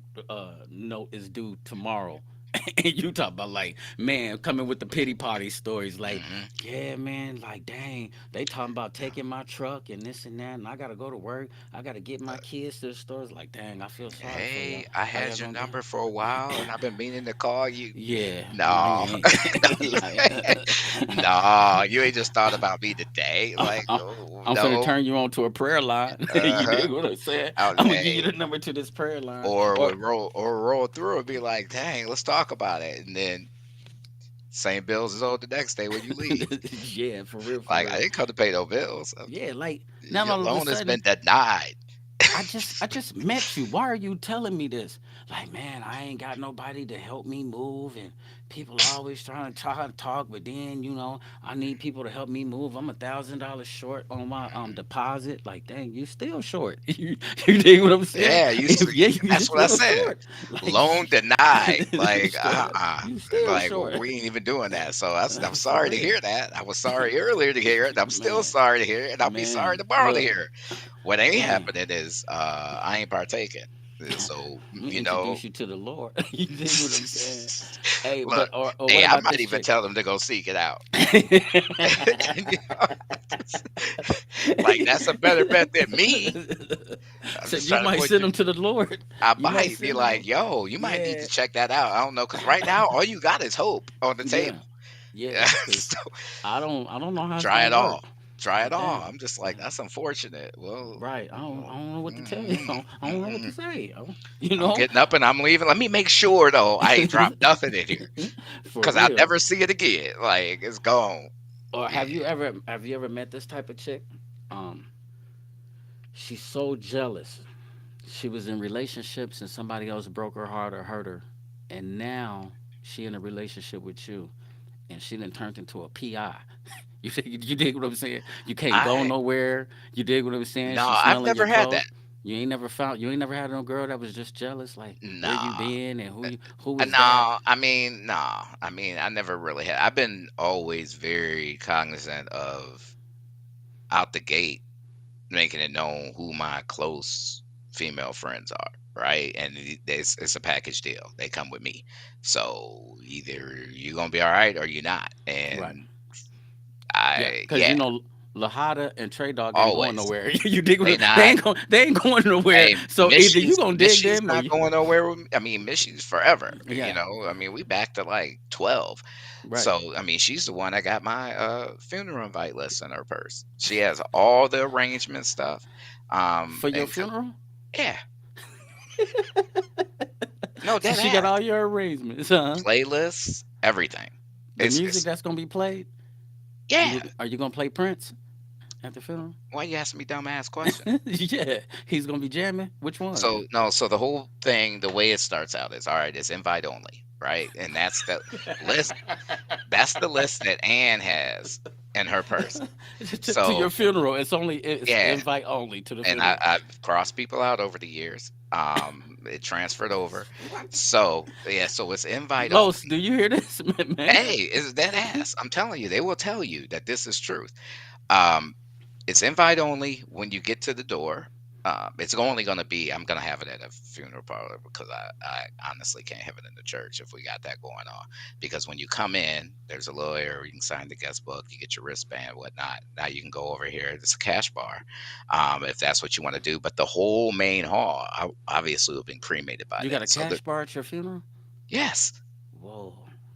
note is due tomorrow. And you talk about like, man, coming with the pity party stories, like, Hmm. yeah, man, like, dang, they talking about taking my truck and this and that, and I gotta go to work, I gotta get my kids to the stores. Like, dang, I feel sorry for y'all. Hey, I How y'all had your gonna do? number for a while and I've been meaning to call you. Yeah, no, you No. ain't. Like, No, you ain't just thought about me today. Like, I- oh, I'm finna no. turn you on to a prayer line. You Uh-huh. dig what I'm saying? Out, I'm gonna give you hey, the number to this prayer line. or Or would roll through and be like, dang, let's talk about it. And then same bills as owed the next day when you leave. yeah, for real, for Like, I real. didn't come to pay no bills. Yeah, like now Your all of a loan has sudden been denied. I just met you. Why are you telling me this? Like, man, I ain't got nobody to help me move, and people always trying to talk, but then I need people to help me move. I'm $1,000 short on my Mhm. deposit. Like, dang, you still short. You dig what I'm saying? Yeah, Yeah, you that's what I still said. short. Like, Loan denied. Like, straight up, you still like short. we ain't even doing that. So I'm For sorry to real, hear that. I was sorry earlier to hear it. I'm still man, sorry to hear it, and I'll be sorry man. tomorrow to Look, hear it. What ain't dang. happening is I ain't partaking. So Let me you know, introduce you to the Lord. You dig what I'm saying? Hey, look, but or what hey, I about might this even chick? tell them to go seek it out. You know, like that's a better bet than me. I'm So just you trying to might point send you. them to the Lord. I You might might be send them. like, yo, you might need to Yeah, check that out. I don't know, because right now all you got is hope on the yeah, table. yeah. Yeah, Cause so I don't know how it's try gonna it work. all. try it Like, all. damn. I'm just like, that's unfortunate. Well, Right. I don't know what to tell you. mm-mm, I don't know what to mm-mm. say. You I'm know? getting up and I'm leaving. Let me make sure though I ain't dropped nothing in here For because I'll real. never see it again. Like it's gone. Or Yeah, have you ever met this type of chick? Um, she's so jealous. She was in relationships and somebody else broke her heart or hurt her, and now she in a relationship with you, and she then turned into a PI. You dig what I'm saying? You can't go I nowhere. You dig what I'm saying? no, She I've smelling your never had clothes. that. You ain't never had no girl that was just jealous, like where you Nah, been and who was that? no. I mean, nah. I mean, I never really had. I've been always very cognizant of out the gate making it known who my close female friends are, right? And it's a package deal. They come with me. So either you're gonna be all right or you're not. Right. And Yeah, I because yeah, you know Lahada and Trey Dog ain't going always. nowhere. You dig They what not. they ain't going nowhere. Hey, So either you gonna dig Missy's them or not you. going nowhere with me. I mean, Missy's forever. You Yeah. know, I mean, we back to like 12. Right. So, I mean, she's the one that got my funeral invite list in her purse. She has all the arrangement stuff. For your And funeral, yeah, no, so dead she got ass. all your arrangements, huh? Playlists, everything. The music It's that's gonna be played. yeah. Are you gonna play Prince at the funeral? Why you asking me dumbass questions? Yeah, he's gonna be jamming. Which one? So no, so the whole thing, the way it starts out is all right. It's invite only, right? And that's the list. That's the list that Anne has in her purse. To your So funeral, it's yeah, invite only to the and funeral. I've crossed people out over the years. It transferred over. So yeah, so it's invite Los, only. do you hear this, man? Hey, is that ass? I'm telling you, they will tell you that this is truth. Um, it's invite only when you get to the door. It's only going to be, I'm going to have it at a funeral parlor because I honestly can't have it in the church if we got that going on. Because when you come in, there's a little area where you can sign the guest book, you get your wristband, whatnot. Now you can go over here. It's a cash bar if that's what you want to do. But the whole main hall obviously will have been cremated by You then. got a So, cash bar at your funeral? yes, Whoa.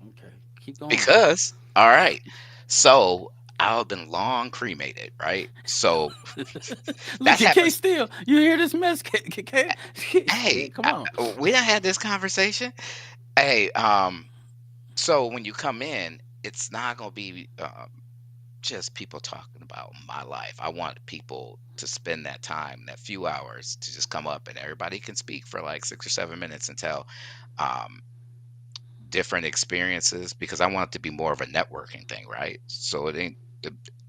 Okay, keep going. because, all right. So, I've been long cremated, right? So Look that's at K happened. Steel. You hear this mess? Hey, Come on. we done had this conversation. Hey, so when you come in, it's not gonna be just people talking about my life. I want people to spend that time, that few hours, to just come up and everybody can speak for like 6 or 7 minutes and tell um, different experiences because I want it to be more of a networking thing, right? So it ain't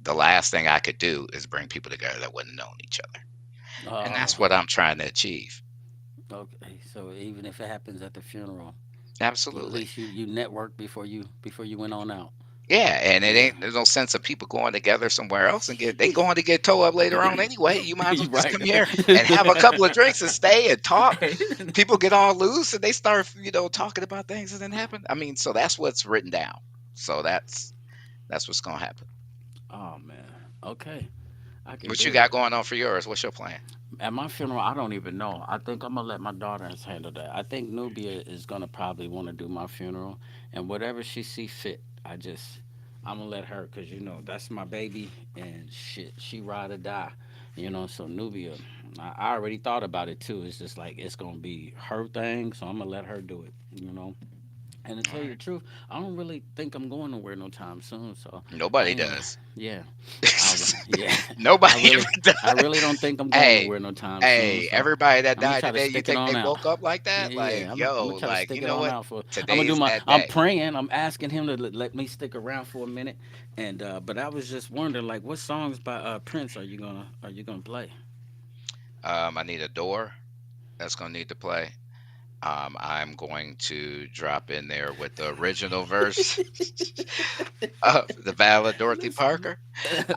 the last thing I could do is bring people together that wouldn't known each other, and Oh, that's what I'm trying to achieve. okay. So even if it happens at the funeral, at Absolutely. least you networked before you went on out. Yeah, and it Yeah. ain't there's no sense of people going together somewhere else and get they going to get towed up later on anyway. You might as well You just right. come here and have a couple of drinks and stay and talk. Hey. People get all loose and they start, talking about things that didn't happen. I mean, so that's what's written down. So that's what's gonna happen. Oh man. Okay. I can What you dig it. got going on for yours? What's your plan? At my funeral, I don't even know. I think I'm gonna let my daughters handle that. I think Nubia is gonna probably want to do my funeral, and whatever she see fit, I'm gonna let her, cause that's my baby, and shit, she ride or die, So Nubia, I already thought about it too. It's just like it's gonna be her thing, so I'm gonna let her do it. And to All tell you the right. truth, I don't really think I'm going nowhere no time soon. So I Nobody ain't gonna. does. Yeah, yeah. I Nobody really, ever I does. really don't think I'm going Hey, nowhere no time soon. hey, So everybody that I'm gonna died try to today, you stick it think they on out. woke up like Yeah, that? Like, yeah. I'm gonna yo, try to like, stick you it know on what? out for. I'm gonna do Today's my. that I'm day. praying. I'm asking him to let me stick around for a minute. And but I was just wondering, like, what songs by Prince are you gonna play? I need a door that's gonna need to play. I'm going to drop in there with the original verse of the Ballad of Dorothy Listen. Parker.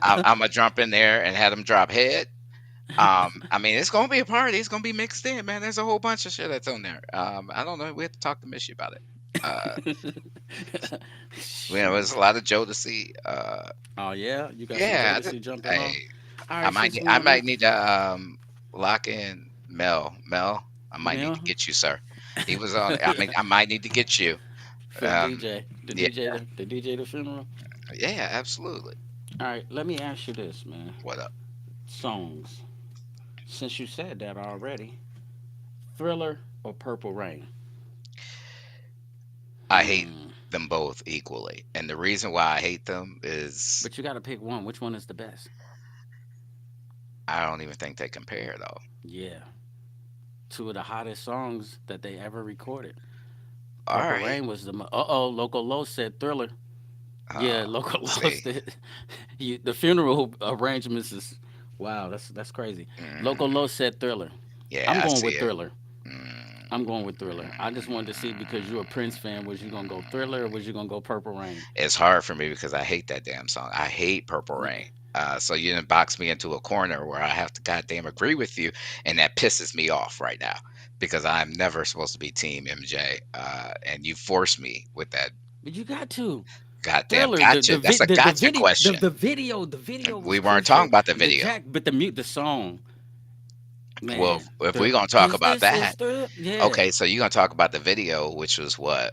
I'm gonna jump in there and have them drop head. I mean, it's gonna be a party. It's gonna be mixed in, man. There's a whole bunch of shit that's on there. I don't know. We have to talk to Missy about it. Uh, there's a Shoot. lot of Jodeci. Oh yeah, you got some Yeah, Jodeci jumping hey, on. All right, since we I on might that, need to lock in Mel. Mel, I might need Mel, to get you, sir. He was on. I might need to get you. for the Um, DJ, yeah, the DJ the funeral. yeah, absolutely. All right, let me ask you this, man. What up? Songs. Since you said that already, Thriller or Purple Rain? I hate Hmm. them both equally, and the reason why I hate them is But you got to pick one. Which one is the best? I don't even think they compare though. Yeah, two of the hottest songs that they ever recorded. All Purple right. Rain was the. Uh oh, Local Low said Thriller. Yeah, Local Low See. said the funeral arrangements is. Wow, that's crazy. Local Mm, Low said Thriller. yeah, I'm I going see with it. Thriller. I'm going with Thriller. I just wanted to see because you're a Prince fan. Was you gonna go Thriller or was you gonna go Purple Rain? It's hard for me because I hate that damn song. I hate Purple Yeah. Rain. So you didn't box me into a corner where I have to goddamn agree with you, and that pisses me off right now because I'm never supposed to be Team MJ, and you force me with that But you got to goddamn Thriller. gotcha. That's a The gotcha video question. the video was We weren't talking crucial. about the The video. track, but the song, Well, man. if we're The gonna talk cause about this is that, the yeah okay. So you're gonna talk about the video, which was what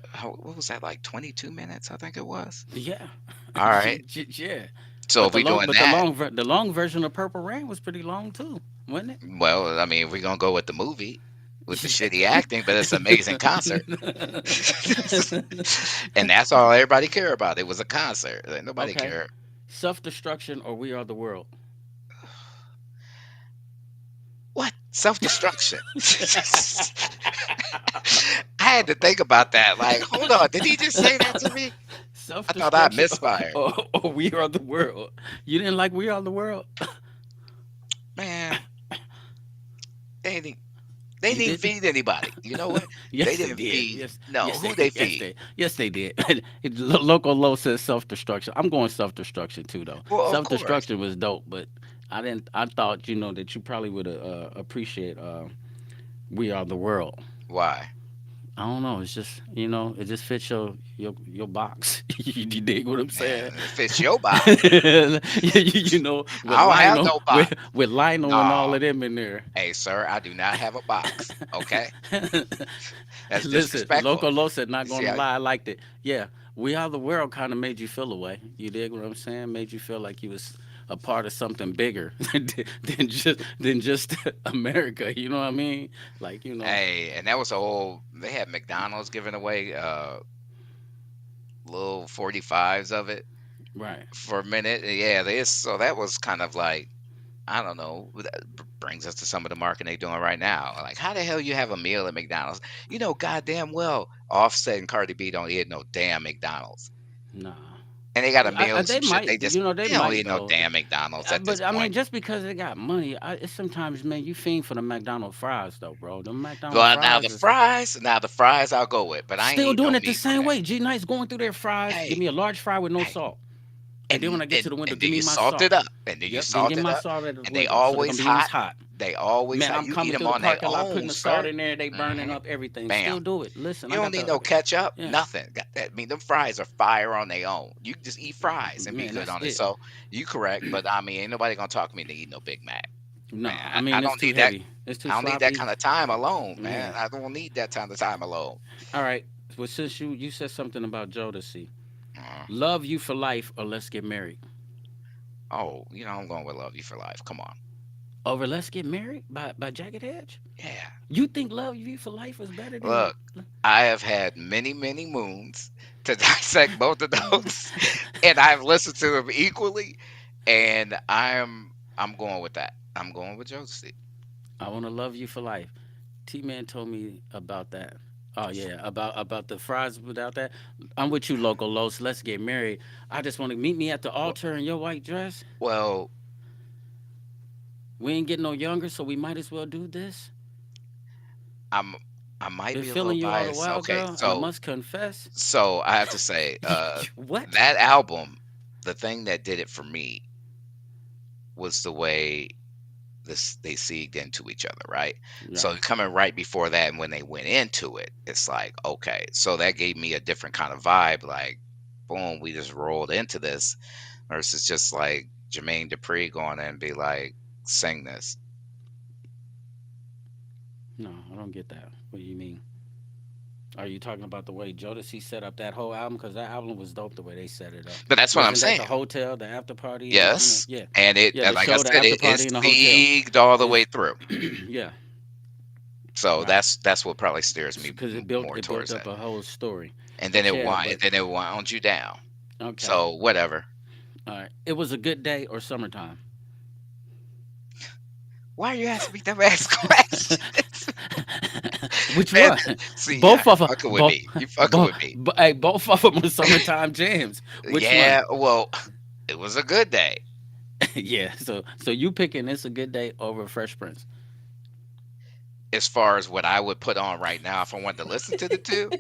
was that, like 22 minutes? I think it was. yeah All right. yeah. So if we doing that, The long version of Purple Rain was pretty long too, wasn't well, I mean, if we're gonna go with the movie with the shitty it? acting, but it's an amazing concert. And that's all everybody care about. It was a concert. Like, nobody Okay, care. Self Destruction or We Are the World. What? Self-destruction. I had to think about that. Like, hold on, did he just say that to me? Self I thought I Destruction misfired. or We Are the World. You didn't like We Are the World? Man, they didn't they You didn't didn't? feed anybody. You know what? They Yes, they didn't did. feed. Yes, No, yes, who they feed? yes, they did. Local Low says Self Destruction. I'm going Self Destruction too, though. Well, of Self course. Destruction was dope, but I didn't. I thought that you probably would appreciate We Are the World. Why? I don't know. It's just it just fits your box. You dig what I'm saying? Man, it fits your box. With I don't have no box. With Lionel and all No. of them in there. Hey, sir, I do not have a box. Okay? That's Listen, disrespectful. Loco Lo said, not See gonna how lie, I liked it. Yeah, We Are the World kind of made you feel away. You dig what I'm saying? Made you feel like you was a part of something bigger than just America. You know what I mean? Like hey, and that was a whole they had McDonald's giving away little 45s of it right? for a minute. Yeah, they so that was kind of like I don't know. That brings us to some of the marketing they doing right now. Like, how the hell you have a meal at McDonald's? You know, goddamn well, Offset and Cardi B don't eat no damn McDonald's, Nah. and they got a meal and They some shit. might, They they don't might eat no though. damn McDonald's at this But I mean, point. just because they got money, it's sometimes, man, you fiend for the McDonald's fries though, bro. The McDonald's Well, fries is now the fries I'll go with, but I ain't still eat no doing it the meat from same there. way. G Nice going through their fries. Give Hey, me a large fry with no hey, salt. And then when I get to the window, and give then me you my salt it salt. up, and then you Yep, then salt get it my up, salt at the and they window. So they're gonna always be when it's hot. hot. They always Man, hot. I'm You eat coming them through the on their parking lot, own, putting the salt sir. in there, they burning Hmm. up everything. Bam. Still do it. Listen, You I don't got need the no ketchup, yeah. nothing. Got that? I mean, them fries are fire on their own. You can just eat fries and be Man, good that's on it. it. So you correct, but I mean, ain't nobody gonna talk me into eating no Big Mac, No, man. I I mean it's don't too need that. heavy. It's too I don't need that sloppy. kind of time alone, man. Yeah. I don't need that kind of time alone. All right. Well, since you said something about Jodeci, Uh, love you for life or let's get married. oh, I'm going with Love You for Life. Come on, Over let's get married by Jagged Edge. yeah. You think love you for life is better than? Look, I have had many, many moons to dissect both of those, and I've listened to them equally, and I'm going with that. I'm going with Josie. I want to love you for life. T Man told me about that. Oh yeah, about the fries without that. I'm with you, local Los. Let's get married. I just want to meet me at the Well, altar in your white dress. well, We ain't getting no younger, so we might as well do this. I'm I might Been be a little feeling you all the biased. while, Okay, girl, and I must confess. I have to say, What? that album, the thing that did it for me was the way they seeged into each other, right? So Right. coming right before that, and when they went into it, it's like, okay, so that gave me a different kind of vibe. Like, boom, we just rolled into this versus just like Jermaine Dupri going and be like, sing this. No, I don't get that. What do you mean? Are you talking about the way Jodeci set up that whole album? Because that album was dope the way they set it up. But that's what I'm Wasn't that saying. the hotel, the after party, and Yes, yeah, and yeah, the like I show, the said, after it party is in the hotel. leagued all the way Is through. yeah, So right. that's what probably steers me Because more it built towards up that. a whole story. And then But yeah, but it wound you down. okay, So whatever. all right. It was a good day or summertime. Why are you asking me dumbass questions? Which Man, one? see, yeah, Both you of them. fucking with me. You fucking with me. Hey, both of them were summertime jams. Which one? Yeah, well, it was a good day. Yeah. So you picking "It's a Good Day" over Fresh Prince? As far as what I would put on right now if I wanted to listen to the two,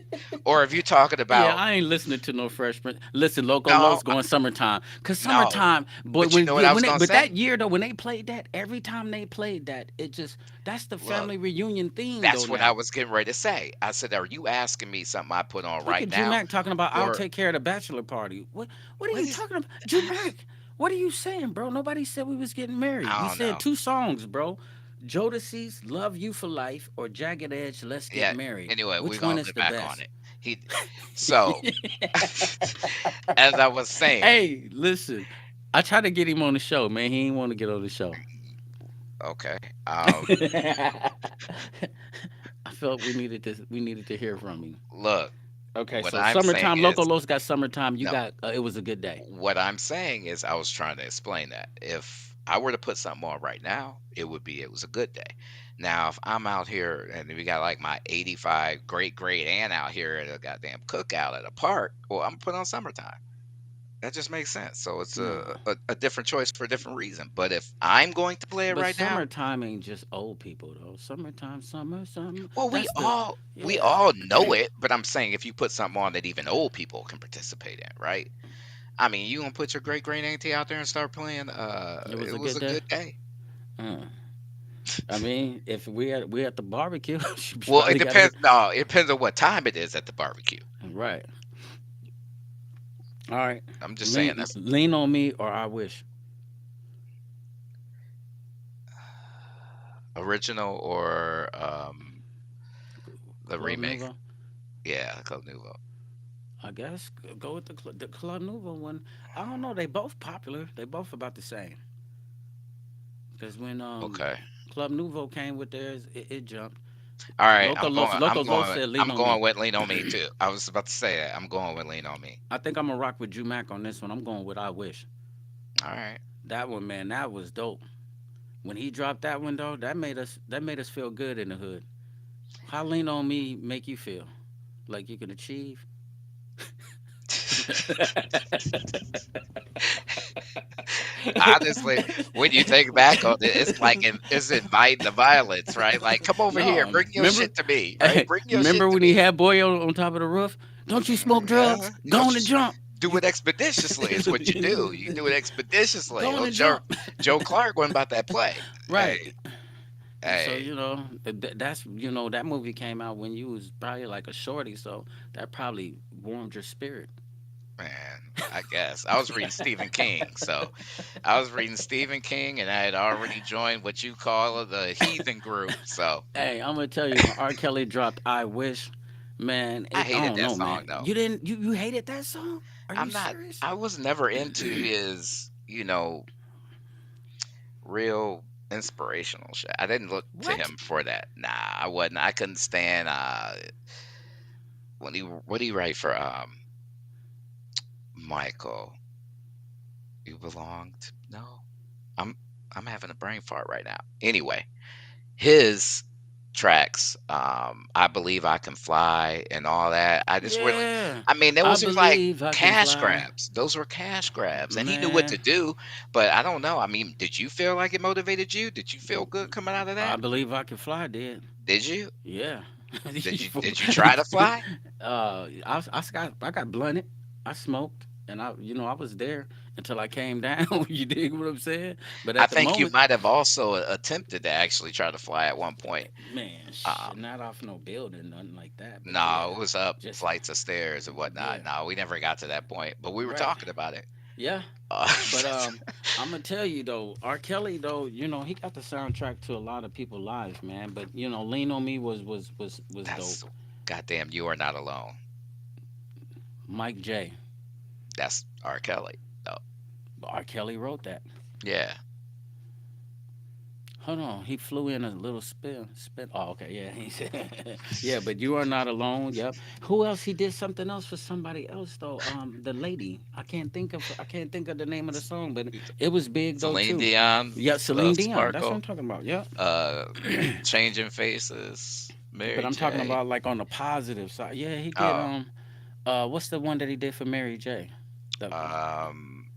or if you're talking Yeah, about I ain't listening to no Fresh Prince. Listen, Loco no, Los going summertime. Cause no. summertime, boy, But you when know what yeah, I was when they gonna but say? that year though, when they played that, every time they played that, it just that's the Look, family reunion theme though that's what I now. was getting ready to say. I said, "Are you asking me something I put on Look right at Drew now, Mack talking about I'll or take care of the bachelor party. What are what you is?" talking about? Drew Mack, what are you saying, bro? Nobody said we was getting married. We I don't said know. two songs, bro. Jodeci's Love You for Life or Jagged Edge Let's Get Yeah. Married. Anyway, we're Which one gonna is get the back on best? it. He, so as I was saying, Hey, listen. I tried to get him on the show, man. He didn't want to get on the show. okay. I felt we needed to hear from him. Look, Okay, what so I'm saying summertime, Loco is Los got summertime. You no. got it was a good day. What I'm saying is, I was trying to explain that if I were to put something on right now, it was a good day. Now, if I'm out here and we got like my 85 great aunt out here at a goddamn cookout at a park, well, I'm put on summertime. That just makes sense. So it's No. a different choice for a different reason. But if I'm going to play it But right now, summertime ain't just old people though. Summertime, summer. well, That's the we yeah. all know it. But I'm saying if you put something on that even old people can participate in, right? I mean, you gonna put your great auntie out there and start playing? It was It a was good a day. good day. Uh, I mean, if we at the barbecue, she Well, it probably got a depends. good No, it depends on what time it is at the barbecue. right. All right, I'm just saying that's lean on me or I wish. original or the Club remake. Nouveau. Yeah, Club Nouveau. I guess go with the Club Nouveau one. I don't know. They both popular. They both about the same. Because when Okay. Club Nouveau came with theirs, it jumped. All right. Loco Los said lean I'm on me. going with Lean on Me too. I was about to say that. I'm going with Lean on Me. I think I'm gonna rock with Drew Mack on this one. I'm going with I wish. All right. That one, man, that was dope. When he dropped that one though, that made us feel good in the hood. How lean on me make you feel? Like you can achieve? Honestly, when you think back on it, it's like it's inviting the violence, right? Like, come over here, No, bring your remember? shit to me, right? Hey, Bring your shit remember to when he me. had Boy on top of the roof? Don't you smoke Yeah. drugs? Go Don't on you and jump. do it expeditiously is what you do. You do it expeditiously. Go on Oh, and jump. Joe Clark wasn't about that play. Hey, Right. So hey, you know that's that movie came out when you was probably like a shorty, so that probably warmed your spirit. man. I guess I was reading Stephen King, so I was reading Stephen King, and I had already joined what you call the heathen group. So Hey, I'm gonna tell you when R. Kelly dropped "I Wish," man, I I hated don't that know, song man. though. You hated that song? Are you I'm not. serious? I was never into his, real inspirational shit. I didn't look to What? him for that. Nah, I wasn't. I couldn't stand when he what did he write for Michael. You belonged. No, I'm I'm having a brain fart right now. Anyway, his tracks, I believe I can fly and all that. I just really, Yeah, I mean, I those were like believe I can cash fly, grabs. Those were cash grabs, and he knew what to man. do. But I don't know. I mean, did you feel like it motivated you? Did you feel good coming out of I that? believe I can fly, did. Did you? Yeah. Did you try to fly? I got blunted. I smoked, and I was there until I came down. You dig what I'm saying? But I at the think you moment, might have also attempted to actually try to fly at one point. man, shit, Um, not off no building, nothing like that. But no, yeah, it was up just flights of stairs and whatnot. yeah, No, we never got to that point, but we were right, talking about it. yeah. Uh, But I'm gonna tell you though, R. Kelly though, he got the soundtrack to a lot of people's lives, man. But Lean on Me was that's dope. Goddamn, you are not alone. Mike J. That's R. Kelly. Oh, R. Kelly wrote that. yeah. Hold on, he flew in a little spin. Oh, okay, yeah, he said, yeah. But you are not alone. Yep. Who else? He did something else for somebody else though. The lady. I can't think of the name of the song, but it was big though Celine too. Dion, Yeah, Celine Dion. That's what I'm Sparkle, talking about. Yep. uh, Changing Faces, But Mary I'm talking J. about like on the positive side. Yeah, he did. Oh, What's the one that he did for Mary J? The, um,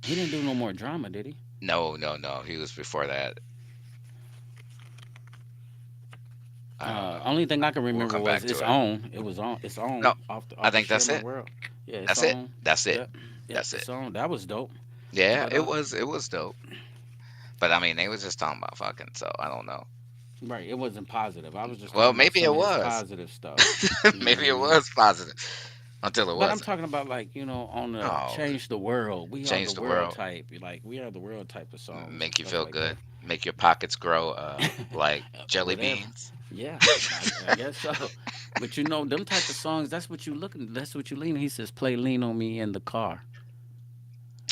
he didn't do no more drama, did he? no, no, no. He was before that. I don't know. Only thing I can We'll remember come was back its to it. own. It was on. It's No, on I off the think Share that's My it. World. Yeah, it's That's it. on. That's it. Yep. Yep. That's it. It's on. That was dope. Yeah, But it was dope. But I mean, they was just talking about fucking, so I don't know. right, it wasn't positive. I was just Well, talking about maybe some it of his was. positive stuff. You know what Maybe I it mean? was positive until it But I'm wasn't. talking about like on the Oh, change the world. We are the change the world world, type. Like we are the world type of songs and make you stuff feel like that. good, make your pockets grow like jelly Whatever. beans. Yeah, I guess so. But them type of songs. That's what you looking. That's what you lean. He says, "Play Lean on Me in the car."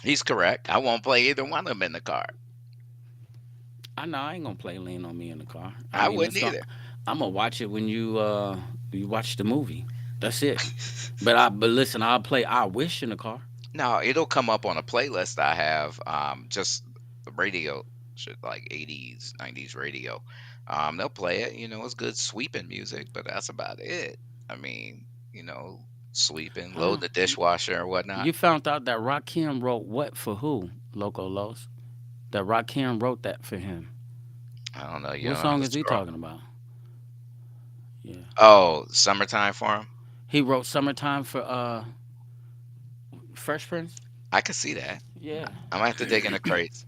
He's correct. I won't play either one of them in the car. I know I ain't gonna play Lean on Me in the car. I I mean, wouldn't it's gonna. either. I'm gonna watch it when you watch the movie. That's it. But listen, I'll play I Wish in the car. No, it'll come up on a playlist I have. Just the radio shit, like 80s, 90s radio. They'll play it. It's good sweeping music, but that's about it. I mean, sweeping, Hold load on. the dishwasher or whatnot. You found out that Rakim wrote what for who? Loco Los. That Rakim wrote that for him. I don't know. You What don't know how song to is he scroll. talking about? Yeah. Oh, summertime for him. He wrote Summertime for Fresh Prince? I could see that. Yeah. I might have to dig in the crates.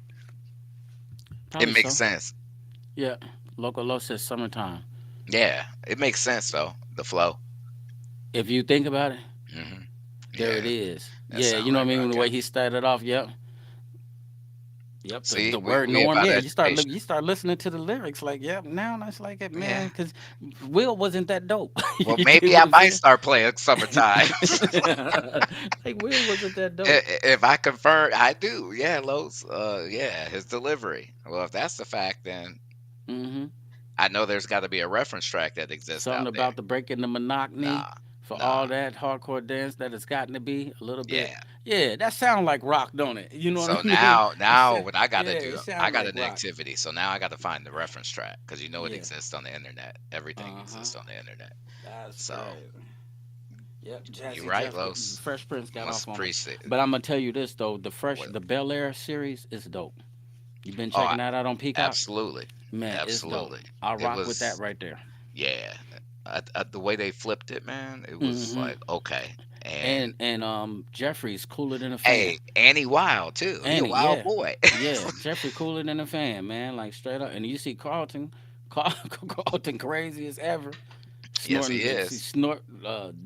It Probably makes so. sense. Yeah. Loco Los says Summertime. Yeah, it makes sense though. The flow. If you think about it, Hmm. there it Yeah, is. that Yeah, sound you know what like I mean? The way Rakim. he started off, yep. Yep, the See, we word we norm. about Yeah, education. you start listening to the lyrics. Like, yep, now that's like it, man. Yeah. Because Will wasn't that dope. Well, You dig maybe what I I'm might saying? start playing summertime. Like Will wasn't that dope. If I confirm, I do. Yeah, Los. Yeah, his delivery. Well, if that's the fact, then Hmm. I know there's got to be a reference track that exists Something out there. about the breaking the monotony Nah, for all nah. that hardcore dance that it's gotten to be a little bit. Yeah. Yeah, that sound like rock, don't it? You know what So I mean? now what I got Yeah, to it do, I sound got like an rock. activity. So now I got to find the reference track because it Yeah. exists on the internet. Everything Uh huh. exists on the internet. That's So crazy. Yep, you're Jazzy right, Jeff, Los. Fresh Prince got Must off on it. appreciate it. But I'm gonna tell you this though, What? the Bel Air series is dope. You been Oh, checking that out on Peacock? absolutely, Man, it's dope. absolutely. I It rock with that was, right there. yeah. The way they flipped it, man, it was Hmm. like okay. And And Jeffrey's cooler than a fan. hey, Annie Wild too. He a Annie, wild yeah, boy. yeah, Jeffrey cooler than a fan, man. Like straight up. And you see Carlton crazy as ever, Yes, he snorting, is, snort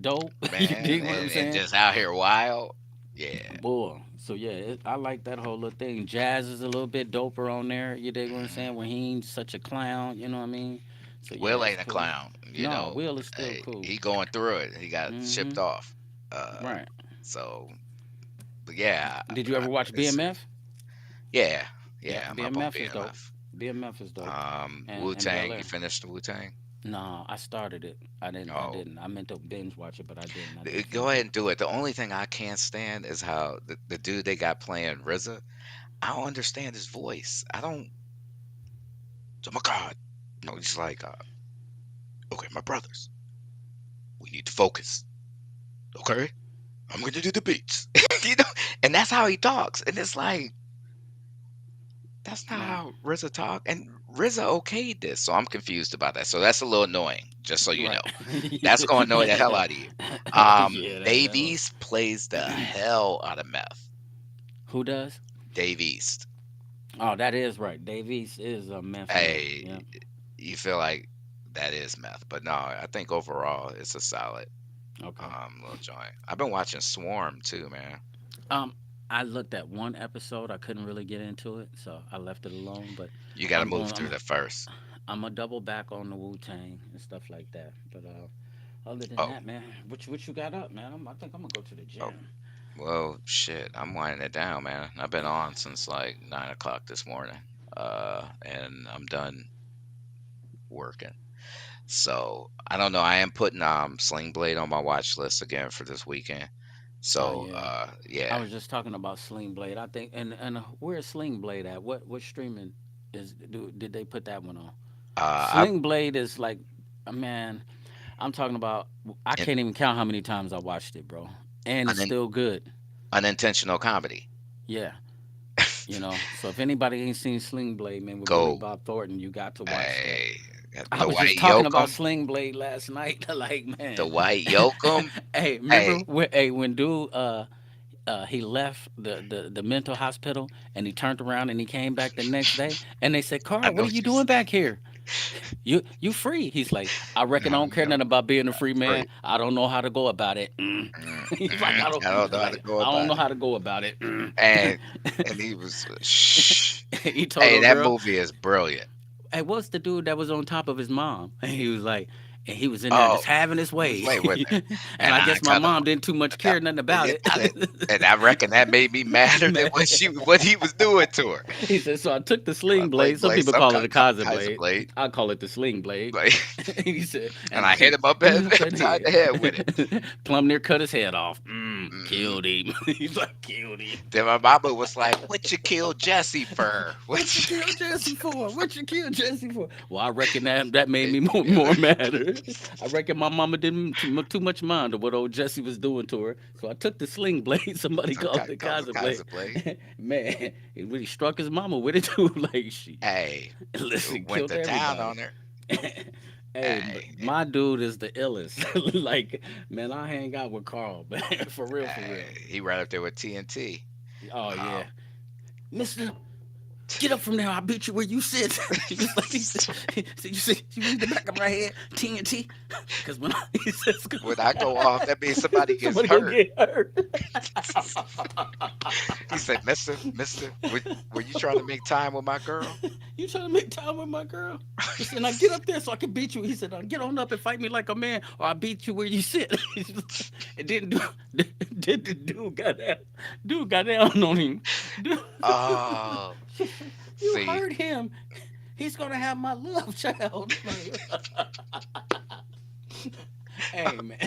dope. You man, dig what I'm and saying? just out here wild. Yeah. Boy, so yeah, I like that whole little thing. Jazz is a little bit doper on there. You dig what I'm Hmm. saying? When he ain't such a clown, you know what I mean? So yeah, Will it's ain't a cool. clown, No, Will is still cool. He going through it. He got Hmm. shipped off. Uh, Right. so, but yeah, Did you ever watch it's BMF? yeah, Yeah, yeah. I'm up on BMF is dope. BMF. BMF is dope. And Bel Wu-Tang, you Air. finished Wu Tang? No, I started it. I didn't. I Oh, didn't. I meant to binge watch it, but I didn't. I didn't go finish ahead it. and do it. The only thing I can't stand is how the dude they got playing RZA. I don't understand his voice. I don't. Oh my God. No, he's like, okay, my brothers, we need to focus. Okay, I'm gonna do the beats. you know, and that's how he talks. And it's like that's not Right. how RZA talk. And RZA okayed this, so I'm confused about that. So that's a little annoying. Just so you know, Right. that's gonna annoy the hell out of you. Yeah. Dave That was. East plays the hell out of meth. Who does? Dave East. Oh, that is right. Davies is a meth head. Hey, Yep. you feel like that is meth, but no, I think overall it's a solid Okay. little joint. I've been watching Swarm too, man. Um, I looked at one episode. I couldn't really get into it, so I left it alone. But You got to I'm move going. through the first. I'm a double back on the Wu Tang and stuff like that. But other than Oh, that, man, what you got up, man? I think I'm gonna go to the oh, gym. well, shit. I'm winding it down, man. I've been on since like 9 o'clock this morning, and I'm done working. So I don't know. I am putting Sling Blade on my watch list again for this weekend. Oh So yeah, I yeah, was just talking about Sling Blade. I think, and where's Sling Blade at? What streaming did they put that one on? uh, Sling Blade is like, man, I'm talking about. I I can't even count how many times I watched it, bro, and it's un, still good. unintentional comedy. Yeah, So if anybody ain't seen Sling Blade, man, with Billy Go, Bob Thornton, you got to watch that. hey, I the was just white talking about yokum, Sling Blade last night. Like, the man, white yokum. hey, Hey, remember when dude he left the mental hospital and he turned around and he came back the next day and they said, I Carl, know what are what you you doing said. back here? You free? He's like, I reckon I don't care No, nothing about being a free man. free. I don't know how to go about it. He's like, I don't know how to like go I don't about know it. how to go about it. And he was shh. He told Hey, her that girl, movie is brilliant. hey, what's the dude that was on top of his mom? And he was like, and he was in there Oh, just having his just way. wait with it. And And I I guess my cut him. mom didn't too much That, care nothing about you it. got it. And I reckon that made me madder than Man. what he was doing to her. He said, so I took the sling blade. Some Blade, people some call it a Kaiser Kaiser blade. blade. I call it the sling blade. Like, He said, and and I hit I him up hit him upside the upside the head with it. head. Plumb near cut his head off. Hmm. Killed him. He's like, killed him. Then my mama was like, "What you kill Jesse for? What you What?" kill Jesse for? What you kill Jesse for? Well, I reckon that made me more madder. I reckon my mama didn't too much mind of what old Jesse was doing to her. So I took the sling blade. Somebody So called it the call it Kaiser blade. Kaiser blade. Man, he really struck his mama with it too. Like she, Hey, listen, went killed to town everybody. on her. Hey, Hey, my dude is the illest. Like, man, I hang out with Carl, man, for real, for real. he right up there with TNT. Oh Um, yeah, Mister, get up from there. I'll beat you where you sit. He was like, you see, you read the back of my head, TNT. Because when he says, when I go off, that means somebody gets somebody go hurt. get hurt. He said, Mister, were you trying to make time with my girl? You trying to make time with my girl? He said, now get up there so I can beat you. He said, now get on up and fight me like a man, or I beat you where you sit. It didn't do. Did the dude got down on him. Dude, Oh, you see, hurt him. He's gonna have my love child. Like, hey man,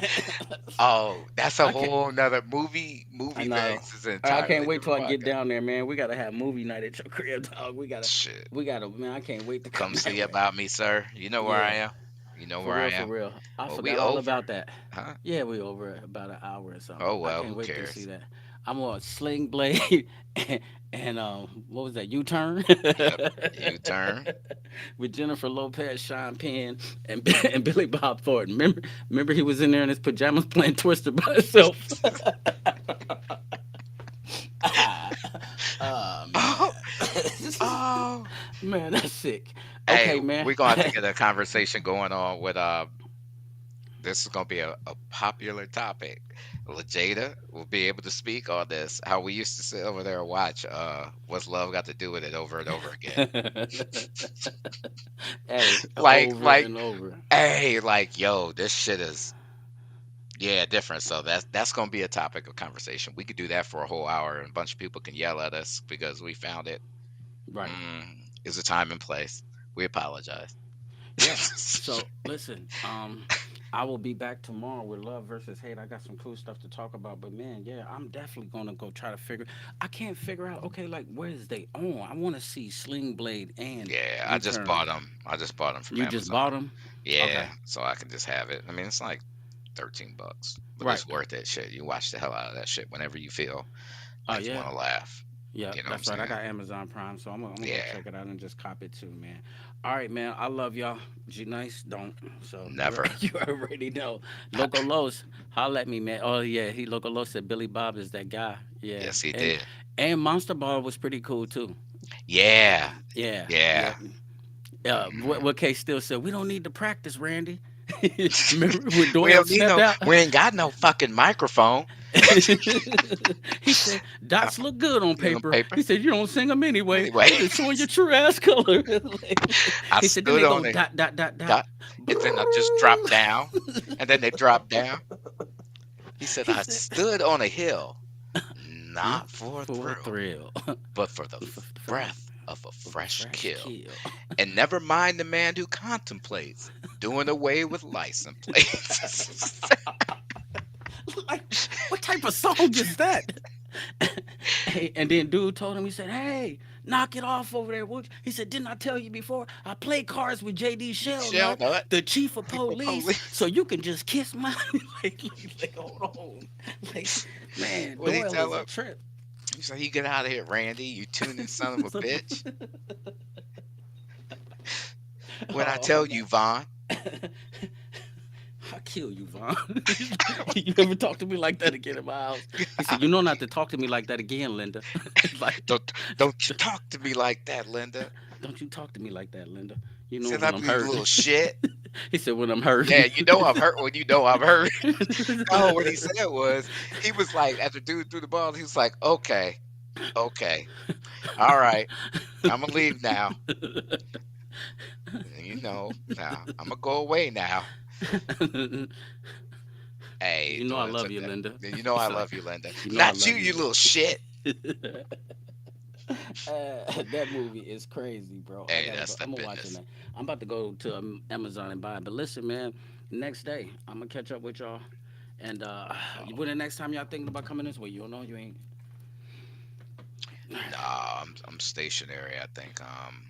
that's a I can't. whole nother I movie know. things is an I can't entirely wait till different I get podcast. down there, man. We gotta have movie night at your crib, dog. Shit, We gotta, man. I can't wait to come come that see way. about me, sir. You know where I Yeah, am. You know for where real, I for am. real. I Well, we forgot all over, about that. huh? Yeah, we over about an hour or something. Oh I well, can't who wait to see cares? that. I'm on Sling Blade and what was that? U Turn Yep. U turn. with Jennifer Lopez, Sean Penn, and and Billy Bob Thornton. Remember he was in there in his pajamas playing Twister by himself. Oh Oh, man, oh. man, that's sick. Hey, Okay, man. we're gonna have to get a conversation going on with this is gonna be a popular topic. Lajada will be able to speak on this. How we used to sit over there and watch What's Love Got to Do with It over and over again. Hey, Like over like and over. hey, like yo, this shit is yeah, different. So that's gonna be a topic of conversation. We could do that for a whole hour and a bunch of people can yell at us because we found it. Right. Is a time and place. We apologize. Yeah. So listen, I will be back tomorrow with Love versus Hate. I got some cool stuff to talk about, but man, yeah, I'm definitely gonna go try to figure. I can't figure out. Okay, like where is they on? I want to see Sling Blade and Yeah, I U just Turn. bought them. I just bought them from You just Amazon. bought them? Okay. Yeah, so I can just have it. I mean, it's like $13, but Right. it's worth it. Shit, you watch the hell out of that shit whenever you feel Oh like you yeah. want to laugh. Yeah, You know what I'm that's right. I saying? got Amazon Prime, so I'm gonna go Yeah, check it out and just cop it too, man. All right, man. I love y'all. G nice, don't. So you never. you already know. Loco Los, holla at me, man. Oh yeah, he Loco Los said Billy Bob is that guy. Yeah, Yes, he did. and Monster Ball was pretty cool too. Yeah, Yeah, yeah. yep. Hmm. What K still said, we don't need to practice, Randy. Remember when We Doyle don't need snapped no. out? We ain't got no fucking microphone. He said, Uh, dots look good on on paper. paper. He said, you don't sing them anyway. Anyway, You just showing your true ass color. I He said, then stood they on go it, dot, dot, dot, dot. dot, and then I just dropped down, and then they dropped down. He said, He I said, stood on a hill, not not for a for a thrill, thrill, but for the for the friend breath of a of a fresh fresh kill. kill. And never mind the man who contemplates doing away with license plates. Like, what type of song is that? Hey, and then dude told him, he said, hey, knock it off over there. He said, didn't I tell you before? I play cards with J.D. Shell Shellnut, nut. the chief of For police, police. so you can just kiss my like, hold on. Like, man, What he Doyle tell is a him? trip. He said, "You get out of here, Randy. You tuning son of a bitch. What I Oh, tell man. you, Vaughn." I'll kill you, Vaughn. You ever talk to me like that again in my house? He said, you know not to talk to me like that again, Linda. Like, Don't you talk to me like that, Linda. don't you talk to me like that, Linda. You know Said when I'm I'm you hurting. little shit. He said, when I'm hurting. Yeah, you know I'm hurt when you know I'm hurt. No, what he said was he was like after dude threw the ball, he was like, okay, okay, all right, I'm gonna leave now. You know, now I'm gonna go away now. Hey, You know I Doyle love took you, that. Linda. You know I He's like, love you, Linda. you know I Not you, love you, you little Linda. shit. That movie is crazy, bro. I Hey, gotta that's go. the I'm gonna watch it business. now. I'm about to go to Amazon and buy it. But listen, man, next day I'm gonna catch up with y'all. And when the next time y'all thinking about coming this way, you don't know you ain't. Nah, I'm stationary. I think I'm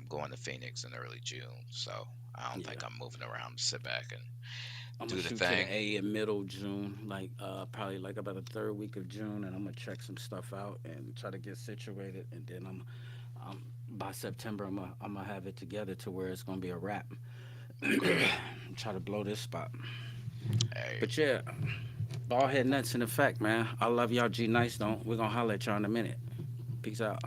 going to Phoenix in early June, so I don't Yeah, think I'm moving around. Sit back and I'm gonna do the shoot to the thing. A in middle June, like probably like about the third week of June, and I'm gonna check some stuff out and try to get situated, and then by September I'm gonna have it together to where it's gonna be a wrap. Okay. Try to blow this spot. Hey, But yeah, ball head nuts in effect, man. I love y'all. G nice, don't. We're gonna holler at y'all in a minute. Peace out.